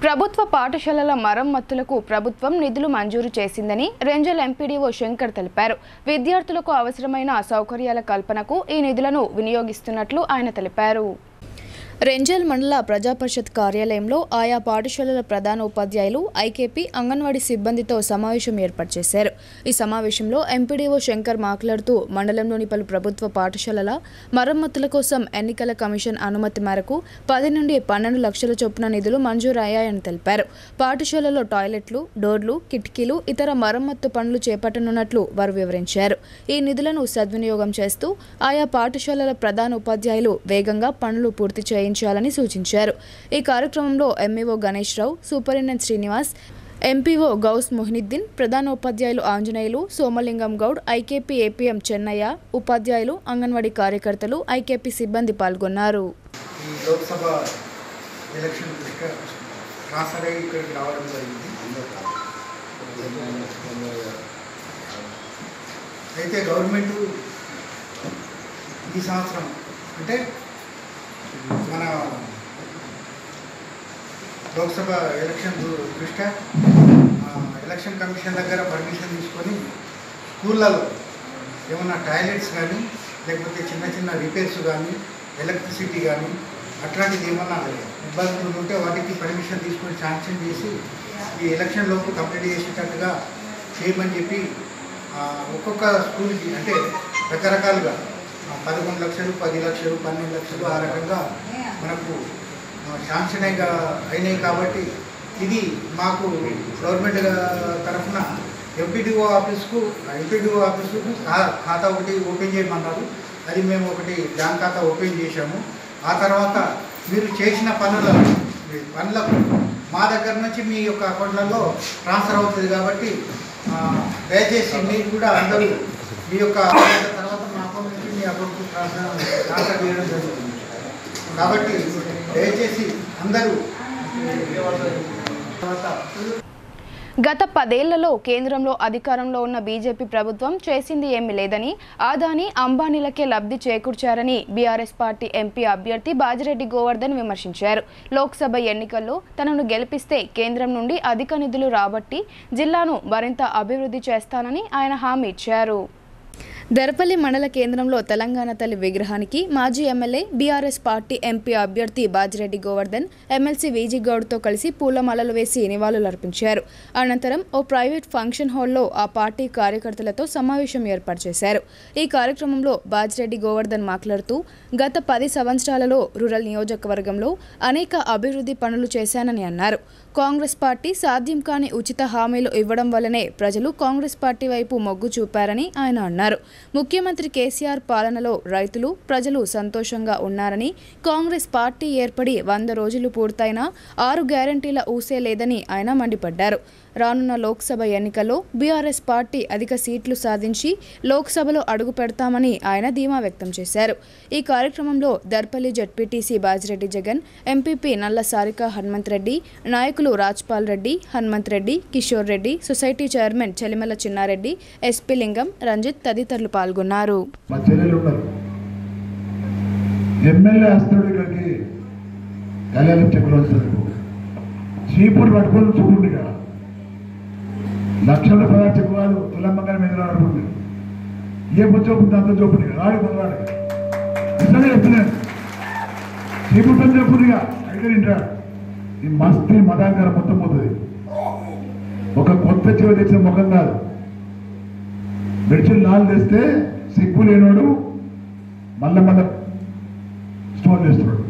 ప్రభుత్వ పాఠశాలల మరమ్మతులకు ప్రభుత్వం నిధులు మంజూరు చేసిందని రెంజల్ ఎంపీడీఓ శంకర్ తెలిపారు. విద్యార్థులకు అవసరమైన సౌకర్యాల కల్పనకు ఈ నిధులను వినియోగిస్తున్నట్లు ఆయన తెలిపారు. రెంజల్ మండల ప్రజాపరిషత్ కార్యాలయంలో ఆయా పాఠశాలల ప్రధాన ఉపాధ్యాయులు, ఐకేపీ, అంగన్వాడీ సిబ్బందితో సమావేశం ఏర్పాటు చేశారు. ఈ సమావేశంలో ఎంపీడీఓ శంకర్ మాట్లాడుతూ, మండలంలోని పలు ప్రభుత్వ పాఠశాలల మరమ్మతుల కోసం ఎన్నికల కమిషన్ అనుమతి మేరకు 10 నుండి 12 లక్షల చొప్పున నిధులు మంజూరయ్యాయని తెలిపారు. పాఠశాలలో టాయిలెట్లు, డోర్లు, కిటికీలు, ఇతర మరమ్మత్తు పనులు చేపట్టనున్నట్లు వారు వివరించారు. ఈ నిధులను సద్వినియోగం చేస్తూ ఆయా పాఠశాలల ప్రధాన ఉపాధ్యాయులు వేగంగా పనులు పూర్తి చేయాలని సూచించారు. ఈ కార్యక్రమంలో ఎంఈఓ గణేష్ రావు, సూపరింటెండెంట్ శ్రీనివాస్, ఎంపీఓ గౌస్ మొహినుద్దీన్, ప్రధానోపాధ్యాయులు ఆంజనేయులు, సోమలింగం గౌడ్, ఐకేపీ ఏపీఎం చెన్నయ్య, ఉపాధ్యాయులు, అంగన్వాడీ కార్యకర్తలు, ఐకేపీ సిబ్బంది పాల్గొన్నారు. లోక్సభ ఎలక్షన్ ఇక్కడికి రావడం జరిగింది. అయితే గవర్నమెంట్ ఈ సంవత్సరం అంటే మన లోక్సభ ఎలక్షన్ దృష్ట్యా ఎలక్షన్ కమిషన్ దగ్గర పర్మిషన్ తీసుకొని స్కూళ్ళలో ఏమన్నా టాయిలెట్స్ కానీ లేకపోతే చిన్న చిన్న రిపేర్స్ కానీ ఎలక్ట్రిసిటీ కానీ అట్లాంటిది ఏమన్నా ఇబ్బందులు ఉంటే వాటికి పర్మిషన్ తీసుకొని శాంక్షన్ చేసి ఈ ఎలక్షన్ లోపు కంప్లీట్ చేసేటట్టుగా చేయమని చెప్పి ఒక్కొక్క స్కూల్కి అంటే రకరకాలుగా 11 లక్షలు, 10 లక్షలు, 12 లక్షలు ఆ రకంగా మనకు శాంక్షన్ అయినాయి. కాబట్టి ఇది మాకు గవర్నమెంట్ తరఫున ఎంపీడీఓ ఆఫీస్కు ఖాతా ఒకటి ఓపెన్ చేయమన్నారు. అది మేము ఒకటి బ్యాంక్ ఖాతా ఓపెన్ చేశాము. ఆ తర్వాత మీరు చేసిన పనులకు మా దగ్గర నుంచి మీ యొక్క అకౌంట్లలో ట్రాన్స్ఫర్ అవుతుంది. కాబట్టి దయచేసి మీరు కూడా అందరూ మీ యొక్క తర్వాత మా అకౌంట్ నుంచి మీ అకౌంట్కి ట్రాన్స్ఫర్ చేయడం జరుగుతుంది. కాబట్టి దయచేసి అందరూ గత 10 ఏళ్లలో కేంద్రంలో అధికారంలో ఉన్న బీజేపీ ప్రభుత్వం చేసింది ఏమీ లేదని, అదానీ అంబానీలకే లబ్ధి చేకూర్చారని బీఆర్ఎస్ పార్టీ ఎంపీ అభ్యర్థి బాజిరెడ్డి గోవర్ధన్ విమర్శించారు. లోక్సభ ఎన్నికల్లో తనను గెలిపిస్తే కేంద్రం నుండి అధిక నిధులు రాబట్టి జిల్లాను మరింత అభివృద్ధి చేస్తానని ఆయన హామీ ఇచ్చారు. దర్పల్లి మండల కేంద్రంలో తెలంగాణ తల్లి విగ్రహానికి మాజీ ఎమ్మెల్యే బీఆర్ఎస్ పార్టీ ఎంపీ అభ్యర్థి బాజిరెడ్డి గోవర్ధన్ ఎమ్మెల్సీ వీజీ గౌడ్తో కలిసి పూలమాలలు వేసి నివాళులర్పించారు. అనంతరం ఓ ప్రైవేట్ ఫంక్షన్ హాల్లో ఆ పార్టీ కార్యకర్తలతో సమావేశం ఏర్పాటు చేశారు. ఈ కార్యక్రమంలో బాజిరెడ్డి గోవర్ధన్ మాట్లాడుతూ గత 10 సంవత్సరాలలో రూరల్ నియోజకవర్గంలో అనేక అభివృద్ధి పనులు చేశానని అన్నారు. కాంగ్రెస్ పార్టీ సాధ్యం కాని ఉచిత హామీలు ఇవ్వడం వల్లనే ప్రజలు కాంగ్రెస్ పార్టీ వైపు మొగ్గు చూపారని ఆయన అన్నారు. ముఖ్యమంత్రి కేసీఆర్ పాలనలో రైతులు, ప్రజలు సంతోషంగా ఉన్నారని, కాంగ్రెస్ పార్టీ ఏర్పడి 100 రోజులు పూర్తయినా 6 గ్యారంటీల ఊసే లేదని ఆయన మండిపడ్డారు. రానున్న లోక్సభ ఎన్నికల్లో బీఆర్ఎస్ పార్టీ అధిక సీట్లు సాధించి లోక్సభలో అడుగు పెడతామని ఆయన ధీమా వ్యక్తం చేశారు. ఈ కార్యక్రమంలో దర్పల్లి జడ్పీటీసీ బాజిరెడ్డి జగన్, ఎంపీపీ నల్ల సారిక హనుమంత్ రెడ్డి, నాయకులు Rajpal Reddy, Hanumanth Reddy, Kishore Reddy, society chairman Chelimala Chinna Reddy, SP లింగం, రంజిత్ తదితరులు పాల్గొన్నారు. లక్షల రూపాయలు చెప్పుకోవాలి తులంబంగా మీద ఆడుతుంది. ఏ బుచ్చోపు అంత చూపుని ఆడి మొదలాడు నిజంగా చెప్తున్నాను. చీపుతం చెప్పునిగా అయితే వింటాడు. ఈ మస్తీ మదాంకరం మొత్తం పోతుంది. ఒక కొత్త చెవి తెచ్చిన ముఖం కాదు. మెడిసిన్ 4 తెస్తే సిగ్గు లేనోడు మళ్ళా స్టోన్ చేస్తున్నాడు.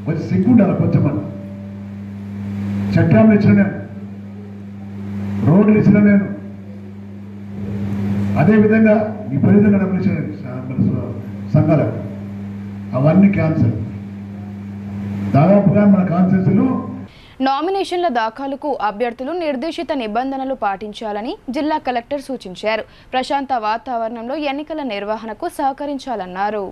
కొంచెం సిగ్గు ఉండాలి. కొంచెం మంది చట్టాలు ఇచ్చిన నేను, రోడ్లు ఇచ్చిన నేను, అదేవిధంగా విపరీతంగా డబ్బులు ఇచ్చిన సంఘాలకు, అవన్నీ క్యాన్సర్. దాదాపుగా మన కాన్సెన్స్లో నామినేషన్ల దాఖలుకు అభ్యర్థులు నిర్దేశిత నిబంధనలు పాటించాలని జిల్లా కలెక్టర్ సూచించారు. ప్రశాంత వాతావరణంలో ఎన్నికల నిర్వహణకు సహకరించాలన్నారు.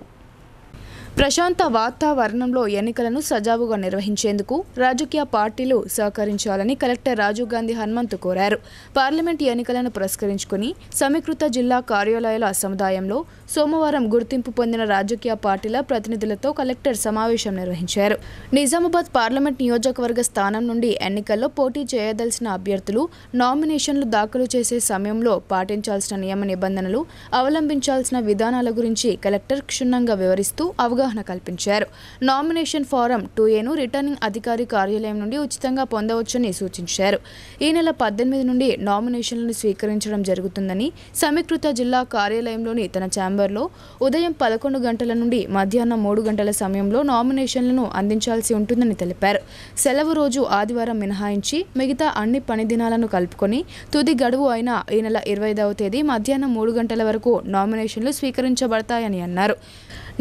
ప్రశాంత వాతావరణంలో ఎన్నికలను సజావుగా నిర్వహించేందుకు రాజకీయ పార్టీలు సహకరించాలని కలెక్టర్ రాజీవ్ గాంధీ హనుమంత్ కోరారు. పార్లమెంట్ ఎన్నికలను పురస్కరించుకుని సమీకృత జిల్లా కార్యాలయాల సముదాయంలో సోమవారం గుర్తింపు పొందిన రాజకీయ పార్టీల ప్రతినిధులతో కలెక్టర్ సమావేశం నిర్వహించారు. నిజామాబాద్ పార్లమెంట్ నియోజకవర్గ స్థానం నుండి ఎన్నికల్లో పోటీ చేయదలిసిన అభ్యర్థులు నామినేషన్లు దాఖలు చేసే సమయంలో పాటించాల్సిన నియమ నిబంధనలు, అవలంబించాల్సిన విధానాల గురించి కలెక్టర్ క్షుణ్ణంగా వివరిస్తూ అవగాహన కల్పించారు. నామినేషన్ ఫారం 2A రిటర్నింగ్ అధికారి కార్యాలయం నుండి ఉచితంగా పొందవచ్చని సూచించారు. ఈ నెల 18 నుండి నామినేషన్లను స్వీకరించడం జరుగుతుందని, సమీకృత జిల్లా కార్యాలయంలోని తన ఛాంబర్లో ఉదయం 11 గంటల నుండి మధ్యాహ్నం 3 గంటల సమయంలో నామినేషన్లను అందించాల్సి ఉంటుందని తెలిపారు. సెలవు రోజు ఆదివారం మినహాయించి మిగతా అన్ని పని దినాలను కలుపుకొని తుది గడువు అయిన ఈ నెల 25వ తేదీ మధ్యాహ్నం 3 గంటల వరకు నామినేషన్లు స్వీకరించబడతాయని అన్నారు.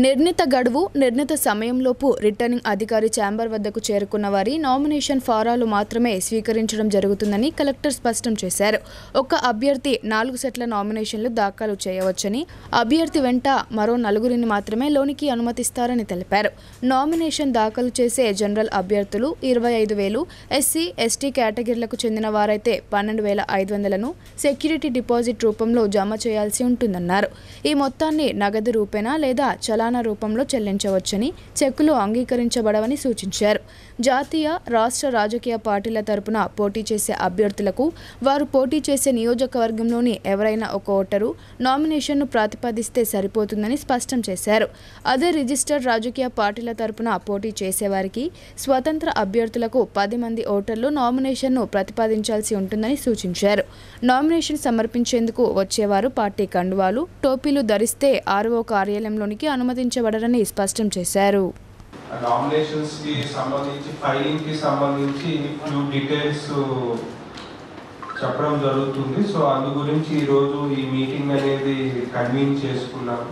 నిర్ణీత గడువు, నిర్ణీత సమయంలోపు రిటర్నింగ్ అధికారి ఛాంబర్ వద్దకు చేరుకున్న వారి నామినేషన్ ఫారాలు మాత్రమే స్వీకరించడం జరుగుతుందని కలెక్టర్ స్పష్టం చేశారు. ఒక అభ్యర్థి 4 సెట్ల నామినేషన్లు దాఖలు చేయవచ్చని, అభ్యర్థి వెంట మరో 4 మాత్రమే లోనికి అనుమతిస్తారని తెలిపారు. నామినేషన్ దాఖలు చేసే జనరల్ అభ్యర్థులు 25,000, ఎస్సీ, ఎస్టీ కేటగిరీలకు చెందిన వారైతే 12,500ను సెక్యూరిటీ డిపాజిట్ రూపంలో జమ చేయాల్సి ఉంటుందన్నారు. ఈ మొత్తాన్ని నగదు రూపేణా లేదా చలానా చలానా రూపంలో చెల్లించవచ్చని, చెక్కులు అంగీకరించబడవని సూచించారు. జాతీయ, రాష్ట్ర రాజకీయ పార్టీల తరపున పోటీ చేసే అభ్యర్థులకు వారు పోటీ చేసే నియోజకవర్గంలోని ఎవరైనా ఒక ఓటరు నామినేషన్ను ప్రతిపాదిస్తే సరిపోతుందని స్పష్టం చేశారు. అదే రిజిస్టర్డ్ రాజకీయ పార్టీల తరపున పోటీ చేసేవారికి స్వతంత్ర అభ్యర్థులకు 10 మంది ఓటర్లు నామినేషన్ను ప్రతిపాదించాల్సి ఉంటుందని సూచించారు. నామినేషన్ సమర్పించేందుకు వచ్చేవారు పార్టీ కండువాలు, టోపీలు ధరిస్తే ఆర్ఓ కార్యాలయంలోనికి అనుమతించబడరని స్పష్టం చేశారు. నామినేషన్స్ కి సంబంధించి ఫైలింగ్ కి సంబంధించి ఫ్యూ డీటెయిల్స్ చెప్పడం జరుగుతుంది. సో అందు గురించి ఈరోజు ఈ మీటింగ్ అనేది కన్వీన్ చేసుకున్నాము.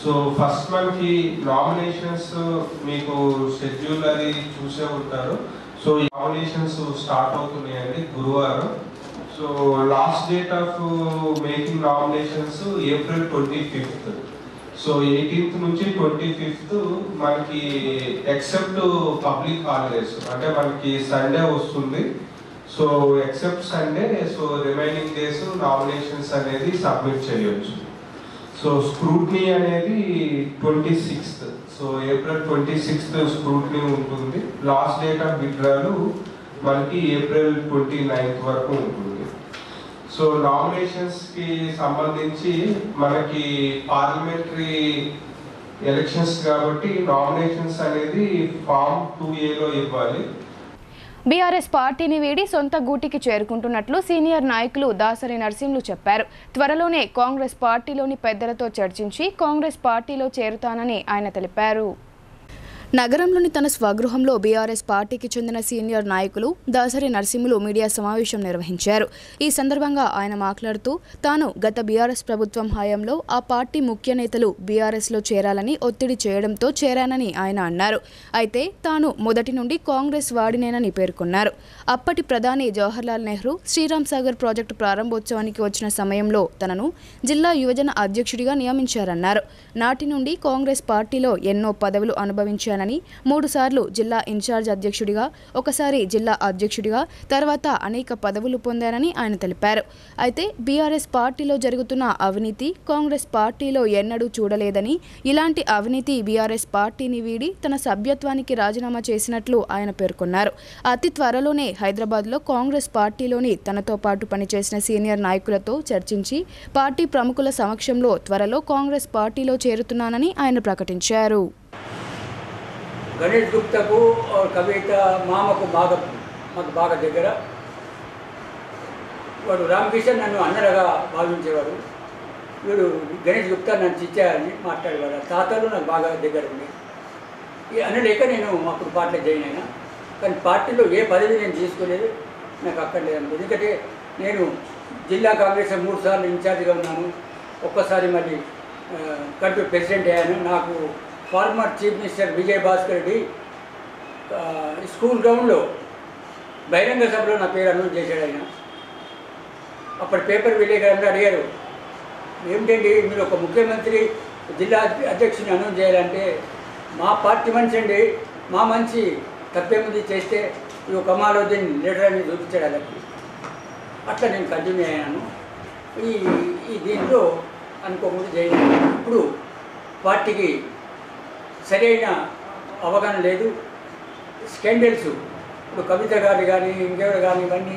సో ఫస్ట్ మనకి నామినేషన్స్ మీకు షెడ్యూల్ అది చూసే ఉంటారు. సో ఈ నామినేషన్స్ స్టార్ట్ అవుతున్నాయండి గురువారం. So last date of making nominations April 25th. So 18th నుంచి 25th మనకి ఎక్సెప్ట్ పబ్లిక్ హాలిడేస్ అంటే మనకి సండే వస్తుంది. So except Sunday, so remaining days nominations అనేది సబ్మిట్ చేయొచ్చు. సో స్క్రూట్నీ అనేది 26th. So April 26th scrutiny ఉంటుంది. లాస్ట్ డేట్ ఆఫ్ విత్డ్రాలు మనకి ఏప్రిల్ 29th వరకు ఉంటుంది. సో నామినేషన్స్ కి సంబంధించి మనకి పార్లమెంటరీ ఎలక్షన్స్ కాబట్టి నామినేషన్స్ అనేది ఫామ్ 2A ఇవ్వాలి. బీఆర్ఎస్ పార్టీని వీడి సొంత గూటికి చేరుకుంటున్నట్లు సీనియర్ నాయకులు దాసరి నరసింహులు చెప్పారు. త్వరలోనే కాంగ్రెస్ పార్టీలోని పెద్దలతో చర్చించి కాంగ్రెస్ పార్టీలో చేరుతానని ఆయన తెలిపారు. నగరంలోని తన స్వగృహంలో బీఆర్ఎస్ పార్టీకి చెందిన సీనియర్ నాయకులు దాసరి నరసింహులు మీడియా సమావేశం నిర్వహించారు. ఈ సందర్భంగా ఆయన మాట్లాడుతూ తాను గత బీఆర్ఎస్ ప్రభుత్వం హయాంలో ఆ పార్టీ ముఖ్య నేతలు బీఆర్ఎస్లో చేరాలని ఒత్తిడి చేయడంతో చేరానని ఆయన అన్నారు. అయితే తాను మొదటి నుండి కాంగ్రెస్ వాడినేనని పేర్కొన్నారు. అప్పటి ప్రధాని జవహర్లాల్ నెహ్రూ శ్రీరామ్ సాగర్ ప్రాజెక్టు ప్రారంభోత్సవానికి వచ్చిన సమయంలో తనను జిల్లా యువజన అధ్యక్షుడిగా నియమించారన్నారు. నాటి నుండి కాంగ్రెస్ పార్టీలో ఎన్నో పదవులు అనుభవించానని, 3 సార్లు జిల్లా ఇన్ఛార్జ్ అధ్యక్షుడిగా, ఒకసారి జిల్లా అధ్యక్షుడిగా, తర్వాత అనేక పదవులు పొందానని ఆయన తెలిపారు. అయితే బీఆర్ఎస్ పార్టీలో జరుగుతున్న అవినీతి కాంగ్రెస్ పార్టీలో ఎన్నడూ చూడలేదని, ఇలాంటి అవినీతి బీఆర్ఎస్ పార్టీని వీడి తన సభ్యత్వానికి రాజీనామా చేసినట్లు ఆయన పేర్కొన్నారు. అతి త్వరలోనే హైదరాబాద్లో కాంగ్రెస్ పార్టీలోని తనతో పాటు పనిచేసిన సీనియర్ నాయకులతో చర్చించి పార్టీ ప్రముఖుల సమక్షంలో త్వరలో కాంగ్రెస్ పార్టీలో చేరుతున్నానని ఆయన ప్రకటించారు. గణేష్ గుప్తాకు కవిత మామకు మాకు బాగా దగ్గర. వాడు రామకిషన్ నన్ను అన్నరగా భావించేవాడు. వీడు గణేష్ గుప్తా నన్ను చిచ్చాయని మాట్లాడేవాడు. తాతలు నాకు బాగా దగ్గర ఉంది. ఈ అనలేక నేను అప్పుడు పార్టీలో జాయిన్ అయినా. కానీ పార్టీలో ఏ పదవి నేను తీసుకోలేదు, నాకు అక్కడ లేదు. ఎందుకంటే నేను జిల్లా కాంగ్రెస్ 3 సార్లు ఇన్ఛార్జిగా ఉన్నాను. ఒక్కసారి మళ్ళీ కంట్రీ ప్రెసిడెంట్ అయ్యాను. నాకు former chief minister Vijay Bhaskar Reddy school గ్రౌండ్లో బహిరంగ సభలో నా పేరు అనౌన్స్ చేశాడు ఆయన. అప్పటి పేపర్ విలేకరులు అడిగారు, ఏమిటండి మీరు ఒక ముఖ్యమంత్రి జిల్లా అధ్యక్షుని అనౌన్స్ చేయాలంటే, మా పార్టీ మనిషి అండి, మా మంచి తప్పేముంది చేస్తే ఇవి కమాలుద్దీన్ లీడర్ అని చూపించాడు వాళ్ళకి. అట్లా నేను కంటిన్యూ అయ్యాను. ఈ దీంట్లో అనుకోకుండా చేయను. ఇప్పుడు పార్టీకి సరైన అవగాహన లేదు. స్కాండల్స్ ఇప్పుడు కవిత గారు కానీ ఇంకెవరు కానీ ఇవన్నీ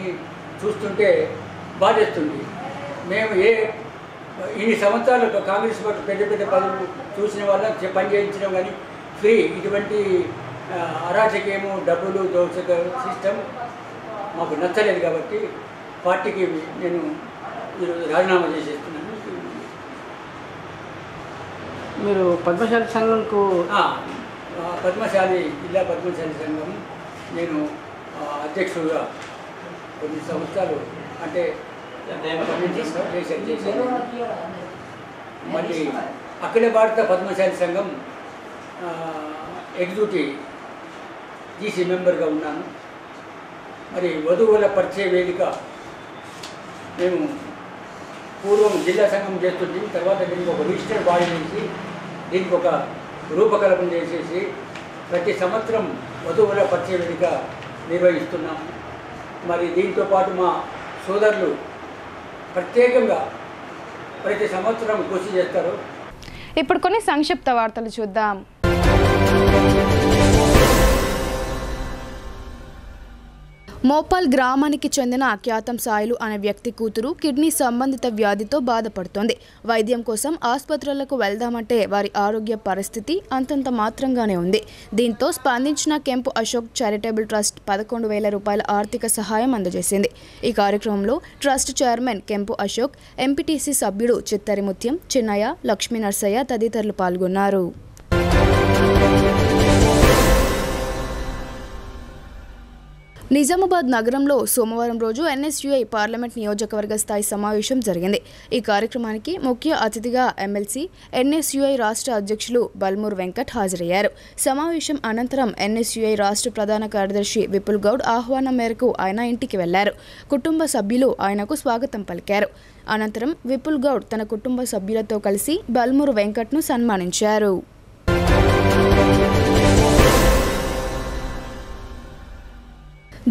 చూస్తుంటే బాధేస్తుంది. మేము ఇన్ని సంవత్సరాలు కాంగ్రెస్ పార్టీ పెద్ద పదవులు చూసిన వాళ్ళని పని చేయించడం కానీ ఫ్రీ, ఇటువంటి అరాచకము డబ్బులు దోషక సిస్టమ్ మాకు నచ్చలేదు. కాబట్టి పార్టీకి నేను ఈరోజు రాజీనామా చేసేస్తున్నాను. మీరు పద్మశాలి సంఘంకు పద్మశాలి జిల్లా పద్మశాలి సంఘం నేను అధ్యక్షుడుగా కొన్ని సంవత్సరాలు అంటే చేశాను. మళ్ళీ అఖిల భారత పద్మశాలి సంఘం ఎగ్జిక్యూటివ్ జీసీ మెంబర్గా ఉన్నాను. మరి వధువుల పరిచయ వేదిక మేము పూర్వం జిల్లా సంఘం చేస్తుంది. తర్వాత దీనికి ఒక రిజిస్టర్డ్ బాడీ చేసి దీనికి ఒక రూపకల్పన చేసేసి ప్రతి సంవత్సరం వధువుల పరిచయ వేదిక నిర్వహిస్తున్నాము. మరి దీంతో పాటు మా సోదరులు ప్రత్యేకంగా ప్రతి సంవత్సరం కృషి చేస్తారు. ఇప్పుడు కొన్ని సంక్షిప్త వార్తలు చూద్దాం. మోపాల్ గ్రామానికి చెందిన ఖ్యాతం సాయిలు అనే వ్యక్తి కూతురు కిడ్నీ సంబంధిత వ్యాధితో బాధపడుతోంది. వైద్యం కోసం ఆసుపత్రులకు వెళ్దామంటే వారి ఆరోగ్య పరిస్థితి అంతంత మాత్రంగానే ఉంది. దీంతో స్పందించిన కెంపు అశోక్ చారిటబుల్ ట్రస్ట్ 11,000 రూపాయల ఆర్థిక సహాయం అందజేసింది. ఈ కార్యక్రమంలో ట్రస్ట్ చైర్మన్ కెంపు అశోక్, ఎంపీటీసీ సభ్యుడు చిత్తరి ముత్యం, చిన్నయ్య, లక్ష్మీ నర్సయ్య తదితరులు పాల్గొన్నారు. నిజామాబాద్ నగరంలో సోమవారం రోజు ఎన్ఎస్యుఐ పార్లమెంట్ నియోజకవర్గ స్థాయి సమావేశం జరిగింది. ఈ కార్యక్రమానికి ముఖ్య అతిథిగా ఎమ్మెల్సీ ఎన్ఎస్యుఐ రాష్ట్ర అధ్యక్షులు బల్మూర్ వెంకట్ హాజరయ్యారు. సమావేశం అనంతరం ఎన్ఎస్యుఐ రాష్ట్ర ప్రధాన కార్యదర్శి విపుల్ గౌడ్ ఆహ్వానం మేరకు ఆయన ఇంటికి వెళ్లారు. కుటుంబ సభ్యులు ఆయనకు స్వాగతం పలికారు. అనంతరం విపుల్ గౌడ్ తన కుటుంబ సభ్యులతో కలిసి బల్మూర్ వెంకట్ను సన్మానించారు.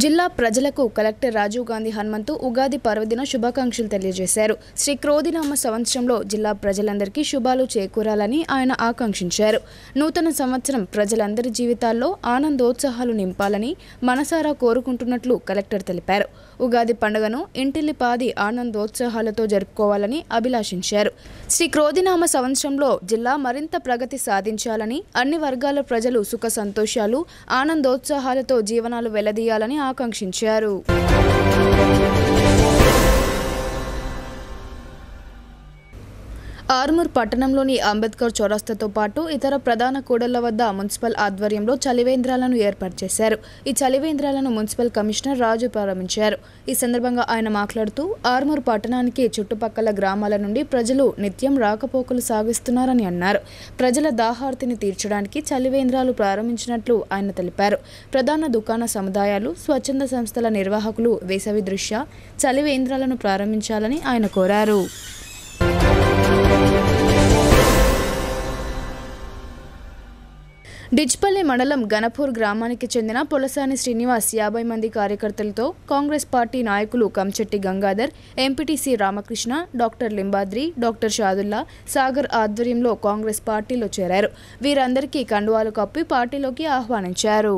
జిల్లా ప్రజలకు కలెక్టర్ రాజీవ్ గాంధీ హనుమంతు ఉగాది పర్వదిన శుభాకాంక్షలు తెలియజేశారు. శ్రీ క్రోధినామ సంవత్సరంలో జిల్లా ప్రజలందరికీ శుభాలు చేకూరాలని ఆయన ఆకాంక్షించారు. నూతన సంవత్సరం ప్రజలందరి జీవితాల్లో ఆనందోత్సాహాలు నింపాలని మనసారా కోరుకుంటున్నట్లు కలెక్టర్ తెలిపారు. ఉగాది పండుగను ఇంటిల్లిపాది ఆనందోత్సాహాలతో జరుపుకోవాలని అభిలాషించారు. శ్రీ క్రోధినామ సంవత్సరంలో జిల్లా మరింత ప్రగతి సాధించాలని, అన్ని వర్గాల ప్రజలు సుఖ సంతోషాలు ఆనందోత్సాహాలతో జీవనాలు వెల్లదీయాలని ఆకాంక్షించారు. ఆర్మూర్ పట్టణంలోని అంబేద్కర్ చౌరస్తాతో పాటు ఇతర ప్రధాన కూడళ్ల వద్ద మున్సిపల్ ఆధ్వర్యంలో చలివేంద్రాలను ఏర్పాటు చేశారు. ఈ చలివేంద్రాలను మున్సిపల్ కమిషనర్ రాజు ప్రారంభించారు. ఈ సందర్భంగా ఆయన మాట్లాడుతూ ఆర్మూర్ పట్టణానికి చుట్టుపక్కల గ్రామాల నుండి ప్రజలు నిత్యం రాకపోకలు సాగిస్తున్నారని అన్నారు. ప్రజల దాహార్తిని తీర్చడానికి చలివేంద్రాలు ప్రారంభించినట్లు ఆయన తెలిపారు. ప్రధాన దుకాణ సముదాయాలు, స్వచ్ఛంద సంస్థల నిర్వాహకులు వేసవి దృష్ట్యా చలివేంద్రాలను ప్రారంభించాలని ఆయన కోరారు. డిచ్పల్లి మండలం గణపూర్ గ్రామానికి చెందిన పొలసాని శ్రీనివాస్ 50 మంది కార్యకర్తలతో కాంగ్రెస్ పార్టీ నాయకులు Kanchetti Gangadhar, MPTC Ramakrishna, doctor Limbadri, doctor Shadulla, Sagar ఆధ్వర్యంలో కాంగ్రెస్ పార్టీలో చేరారు. వీరందరికీ కండువాలు కప్పి పార్టీలోకి ఆహ్వానించారు.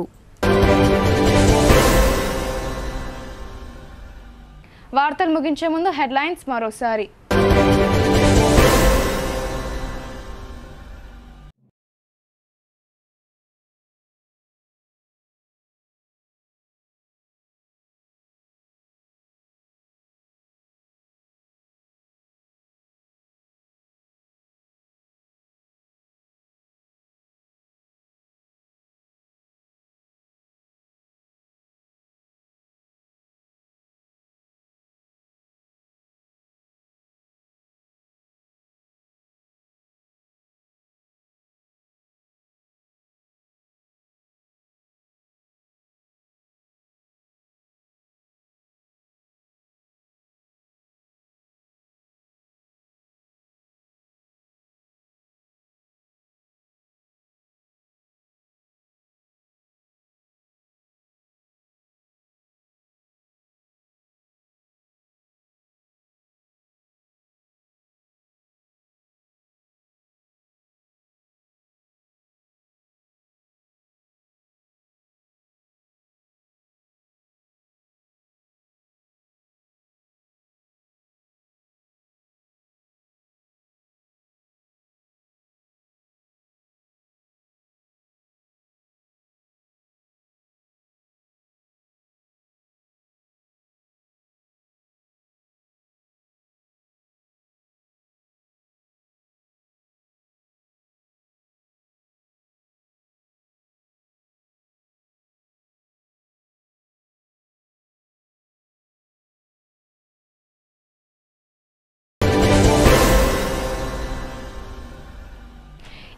వార్తలు ముగించే ముందు హెడ్లైన్స్ మరోసారి.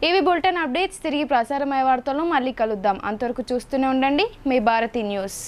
ఇవి బులెటిన్ అప్డేట్స్. తిరిగి ప్రసారమయ్యే వార్తల్లో మళ్ళీ కలుద్దాం. అంతవరకు చూస్తూనే ఉండండి మీ భారతి న్యూస్.